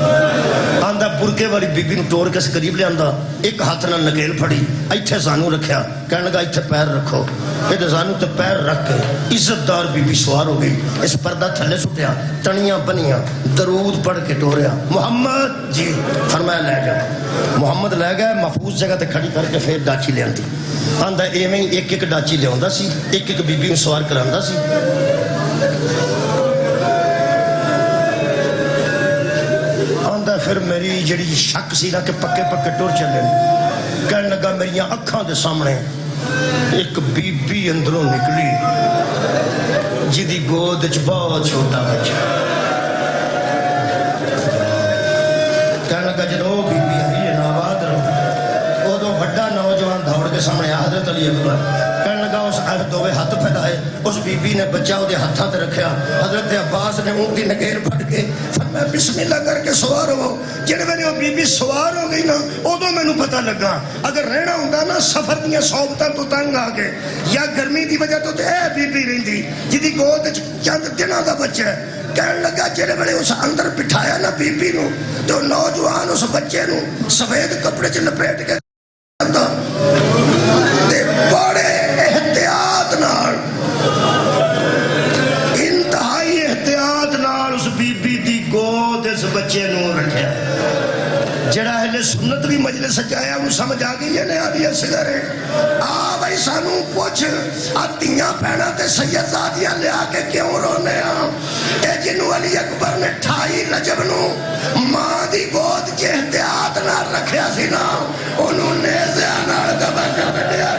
آندا برکے والی بی بی نو ٹور کے قریب لے آندا ایک ہاتھ نال نکیل پھڑی ایتھے زانو رکھیا کہنے لگا ایتھے پیر رکھو یہ زانو تے پیر رکھ کے عزت دار بی بی سوار ہو گئی اس پردہ تھلے سٹیا تنیاں بنیاں درود پڑھ کے ٹوریا محمد جی فرمایا لے گیا محمد لے گیا محفوظ جگہ تے کھڑی کر کے پھر ڈاچی لے آندی آندا ایویں ایک ایک ڈاچی لے آندا سی ایک ایک بی بی نو سوار کراندا سی پھر میری جڑی شک سی نا کہ پکے پکے ٹر چلے کہنے لگا میری اکھاں دے سامنے ایک بی بی اندروں نکلی جدی گود وچ بہت چھوٹا بچہ کہنے لگا جدو بی بی آئی ہے آباد رہو ادو بڑا نوجوان دوڑ کے سامنے حضرت علی اکبر کہنے لگا اس دوویں ہاتھ پھیلائے اس بی بی نے بچہ وہ ہاتھاں تے رکھیا حضرت عباس نے اونٹی نکیل پھڑ کے فرمایا بسم اللہ کر کے سوار ہو جڑے ویلے وہ بی بی سوار ہو گئی نا ادو مینوں پتہ لگا اگر رہنا ہوندا نا سفر دیاں صحبتاں تو تنگ آ کے یا گرمی دی وجہ تو اے بی بی رہندی جدی گود وچ چند دناں دا بچہ ہے کہنے لگا جڑے ویلے اس اندر بٹھایا نا بی بی نو تو نوجوان اس بچے نو سفید کپڑے چ لپیٹ کے تے بڑے احتیاط نال انتہائی احتیاط نال اس بی بی دی گود اس بچے نو رکھیا جڑا اہل سنت بھی مجلس سجایا انہوں سمجھ آ گئی ہے نہاری اصغر ہے آ بھائی سانوں پوچھ آتیاں پہنا تے سیدزادیاں لیا کے کیوں رونے ہاں اے جنہوں علی اکبر نے 28 رجب نو ماں دی گود کے احتیاط نہ رکھیا سی نا انہوں نے زیانار کا بچہ بڑھیا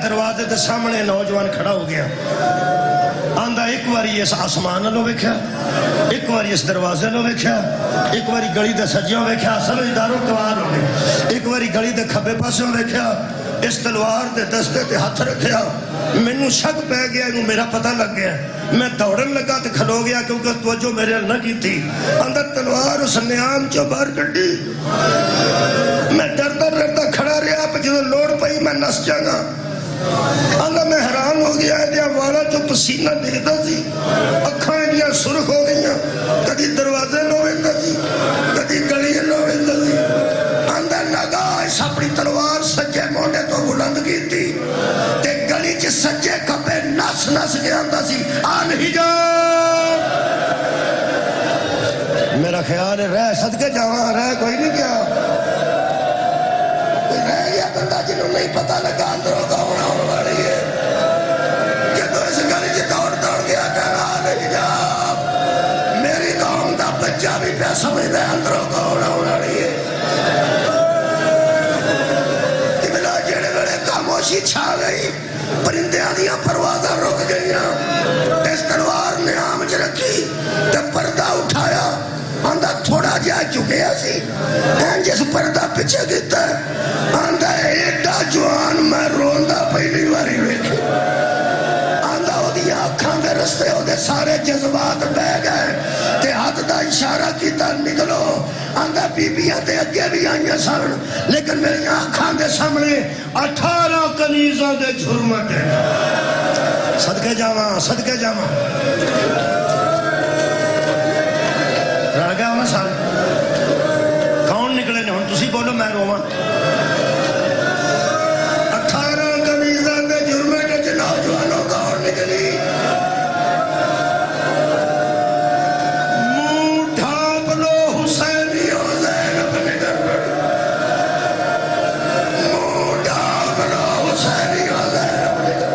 دروازے دے سامنے نوجوان کھڑا ہو گیا آندا ایک واری اس آسمان لو ویکھیا ایک واری اس دروازے لو ویکھیا ایک واری گلی دے سجیوں ویکھیا سمجھداروں توار ہو گئے ایک واری گلی دے کھبے پاسوں ویکھیا اس تلوار دے دستے تے ہاتھ رکھیا مینوں شک پہ گیا انہوں میرا پتہ لگ گیا میں دوڑن لگا تے کھلو گیا کیونکہ توجہ میرے نہ کی تھی اندر تلوار اس نیام چو باہر کڈی میں ڈرتا کھڑا رہا پہ جدو لوڑ پئی میں نس جاگا اللہ میں حیران ہو گیا ہے والا جو پسینہ دیکھتا سی اکھاں دیا سرخ ہو گئیاں کدی دروازے لو ویندا سی کدی گلی لو ویندا سی اندر لگا اس اپنی تلوار سجے نس کے آندا سی آ نہیں جا میرا خیال ہے رہ صدقے جاواں رہ کوئی نہیں کیا کوئی رہ گیا بندہ جنہوں نہیں پتہ لگا اندروں کون آنے والی ہے جدو اس گلی چ دوڑ دوڑ گیا کہنا آ نہیں جا میری قوم دا بچہ بھی پہ سمجھدا ہے اندروں کون آنے والی ہے بلا جڑے ویلے خاموشی چھا گئی پرندیاں دیاں پروازاں رک گئیاں اس تلوار نے آم چ رکھی تے پردہ اٹھایا آندہ تھوڑا جا چکے سی جس پردہ پیچھے گتا ہے آندہ ایڈا جوان میں روندہ پہلی باری ویکھی آندہ وہ دیا اکھاں دے رستے ہو دے سارے جذبات بہ گئے تے ہاتھ دا اشارہ کیتا نکلو آندہ بی بیاں تے اگے بھی آئیاں سن لیکن میری اکھاں دے سامنے 18 کنیزاں دے جھرمٹ صدقے جاواں صدقے جاواں رہ گیا ہونا سارے کون نکلے نے ہن تسی بولو میں رواں 18 کنیزاں دے جرمٹ وچ نوجوانوں کون نکلی منہ ڈھانپ لو حسینی و زینب نکل منہ ڈھانپ لو حسینی و زینب نکل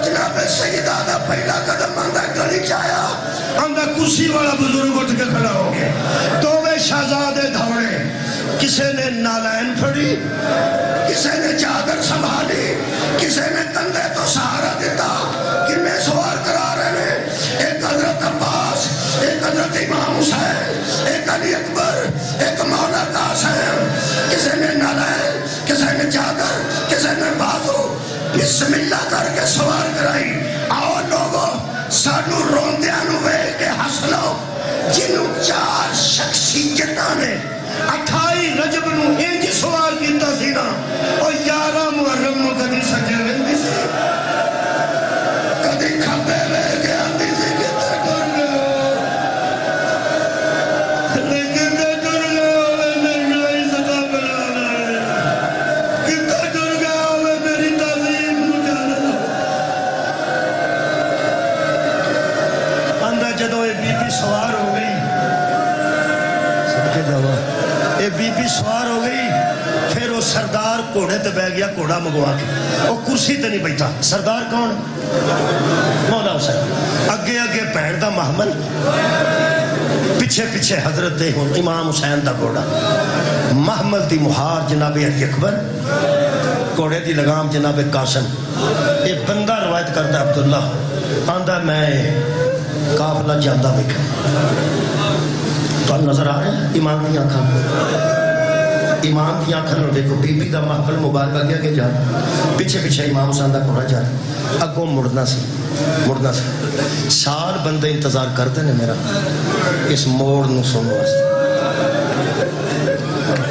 جناب سیدہ دا پہلا قدم آندا گلی چایا آندا کرسی والا بزرگ اٹھ کے کھڑا ہو گیا دوویں شہزادے دھوڑے کسے نے نالین پھڑی کسے نے چادر سنبھالی کسے نے کندھے تو سہارا دیتا کنے سوار کرا رہے ہیں ایک حضرت عباس ایک حضرت امام حسین ایک علی اکبر ایک مولا قاسم کسے نے نالین کسے نے چادر کسے نے بازو بسم اللہ کر کے سوار کرائی آؤ لوگوں سانو روندیاں نو ویکھ کے ہس لو جنوں 4 شخصیتاں نے 28 رجب نو انج سوال کیتا سی نا او 11 محرم نو کدی سجے ویندی سی کدی کھبے لے کے آندی سی کتے ٹر لیکن تے ٹر گیا میری عزت بنا کتے ٹر گیا میری تعظیم نو جانا جدو یہ بی بی سوار ہو گئی صدقے جاواں یہ بی بی سوار ہو گئی پھر وہ سردار گھوڑے تے بہ گیا گھوڑا منگوا کے وہ کرسی تے نہیں بیٹھا سردار کون مولا حسین اگے اگے بھین دا محمل پیچھے پیچھے حضرت امام حسین دا گھوڑا محمل دی مہار جناب علی اکبر گھوڑے دی لگام جناب قاسم یہ بندہ روایت کرتا عبداللہ آندا میں قافلہ جاندہ بکھا تو نظر آ رہے ہیں امام کی آنکھاں امام کی آنکھاں دیکھو بی بی دا محفل مبارک آگیا کہ جا پیچھے پیچھے امام حسین دا گھوڑا جا اگوں مڑنا سی سال بندے انتظار کرتے ہیں میرا اس موڑ نو سنو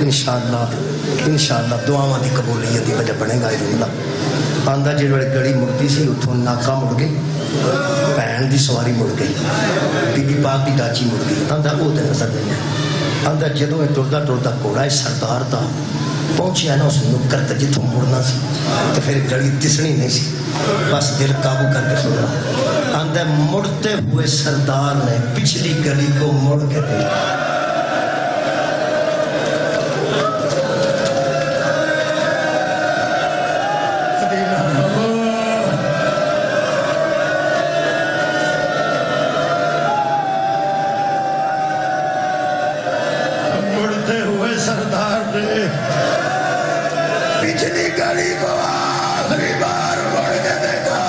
انشاءاللہ دعاواں دی قبولیت دی وجہ بنے گا اللہ آندہ جی ویلے گڑی مڑتی سی اتھوں ناکا مڑ گئی بہن دی سواری مڑ گئی بی بی پاک دی ڈاچی مڑ گئی آندہ او تے نظر نہیں ہے آندہ جدوں ٹردا ٹردا گھوڑا سردار دا پہنچیا نا اس نکر تے جتھوں مڑنا سی تو پھر گڑی دسنی نہیں سی بس دل قابو کر کے سنا آندہ مڑتے ہوئے سردار نے پچھلی گلی کو مڑ کے دیکھا پچھلی گلی کو آخری بار مڑ کے دیکھا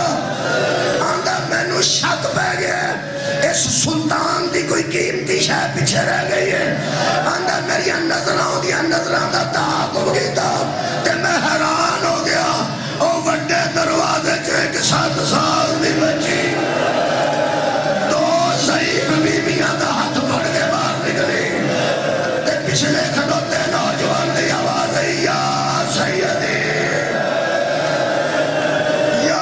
آندہ میں نو شک پہ گیا اس سلطان دی کوئی قیمتی شے پیچھے رہ گئی ہے آندہ میری نظران دا تعاقب کیتا تے میں حیران ہو گیا او وڈے دروازے چ ایک 7 سال دی بچی 2 ضعیف بیبیاں دا ہاتھ پھڑ کے باہر نکلی تے پچھلے کھڑوتے نوجوان دی آواز آئی یا سیدی یا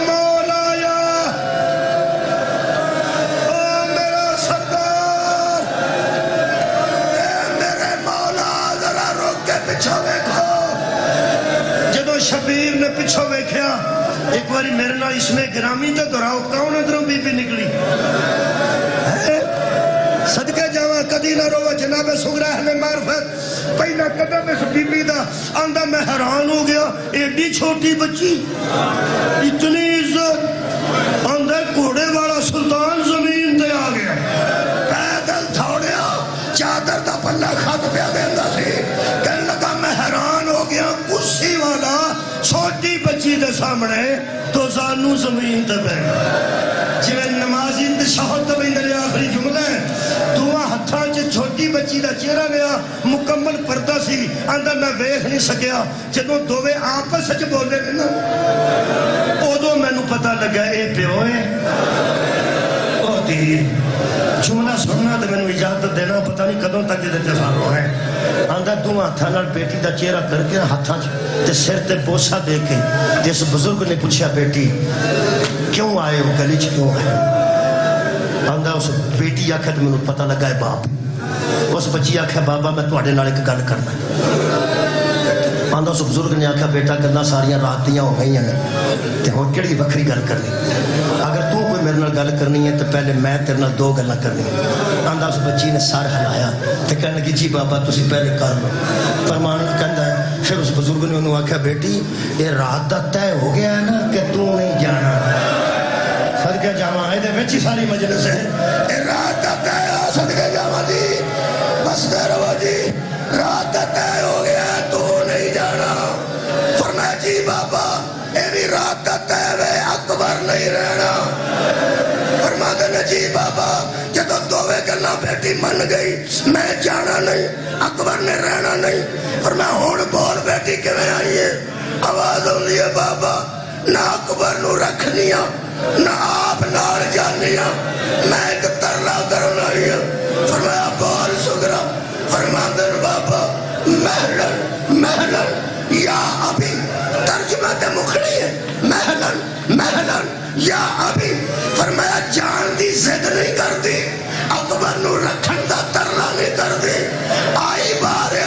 مولا یا او میرا سردار اے میرے مولا ذرا روک کے پچھو ویکھو جدو شبیر نے پچھو ویکھیا ایک باری میرے نال اس میں گرامی تو دہراؤ کون ادھروں بی بی نکلی صدقے جاواں کدی نہ روو جناب سغرا اہل معرفت پہلا قدم اس بی بی دا آندا میں حیران ہو گیا ایڈی چھوٹی بچی اتنی عزت آندا گھوڑے والا سلطان زمین تے آ گیا پیدل تھوڑیا چادر دا پلہ خط پیا دیندا سی کہنے لگا میں حیران ہو گیا کرسی والا چھوٹی بچی دے سامنے تو زانو زمین تے بیٹھا جویں نمازی تشہد تے بیندے آخری جملہ ہے دعا ہتھاں چ چھوٹی بچی دا چہرہ لیا مکمل پردہ سی آندا میں ویکھ نہیں سکیا جدوں دوویں آپس وچ بولے نے نا اودوں مینوں پتہ لگا اے پیو ہے او دی جملہ سننا تو مینوں اجازت دینا پتہ نہیں کدوں تک دے انتظار ہو ہے آندا دعا ہتھاں نال بیٹی دا چہرہ کر کے ہتھاں تے سر تے بوسا دے کے تے اس بزرگ نے پوچھا بیٹی کیوں آئے ہو گلی چ کیوں آئے آندا اس بیٹی آکھے تو مینوں پتہ لگا ہے باپ اس بچی آکھے بابا میں تواڈے نال ایک گل کرنا آندا اس بزرگ نے آکھا بیٹا گلاں ساریاں رات دیاں ہو گئیاں نے تے ہن کیڑی وکھری گل کرنی اگر تو کوئی میرے نال گل کرنی ہے تو پہلے میں تیرے نال دو گلاں کرنی آندا اس بچی نے سر ہلایا تے کہنے لگی جی بابا تسی پہلے کر لو فرمان کہندا ہے پھر اس بزرگ نے انہوں آکھا بیٹی یہ رات دا طے ہو گیا ہے نا کہ تو نہیں جانا صدقے جاواں اے دے وچ ہی ساری مجلس ہے اے رات دا طے صدقے جاواں جی بس دے رہو جی رات دا طے ہو گیا تو نہیں جانا فرمایا جی بابا اے بھی رات دا طے وے اکبر نہیں رہنا فرماتے نے جی بابا جدو دوویں گلاں بیٹی من گئی میں جانا نہیں اکبر نے رہنا نہیں فرمایا ہن بول بیٹی کیویں آئی ہے آواز ہوندی ہے بابا نہ اکبر نو رکھنیا نہ آپ نال جانیا میں ایک ترلا کرن آئی ہوں فرمایا بول سگرا فرماتے نے بابا محلن محلن یا ابھی ترجمہ تے مکھڑی ہے محلن محلن یا ابھی فرمایا جان دی زد نہیں کر دی اکبر نو رکھن دا ترلا نہیں کر دی آئی بارے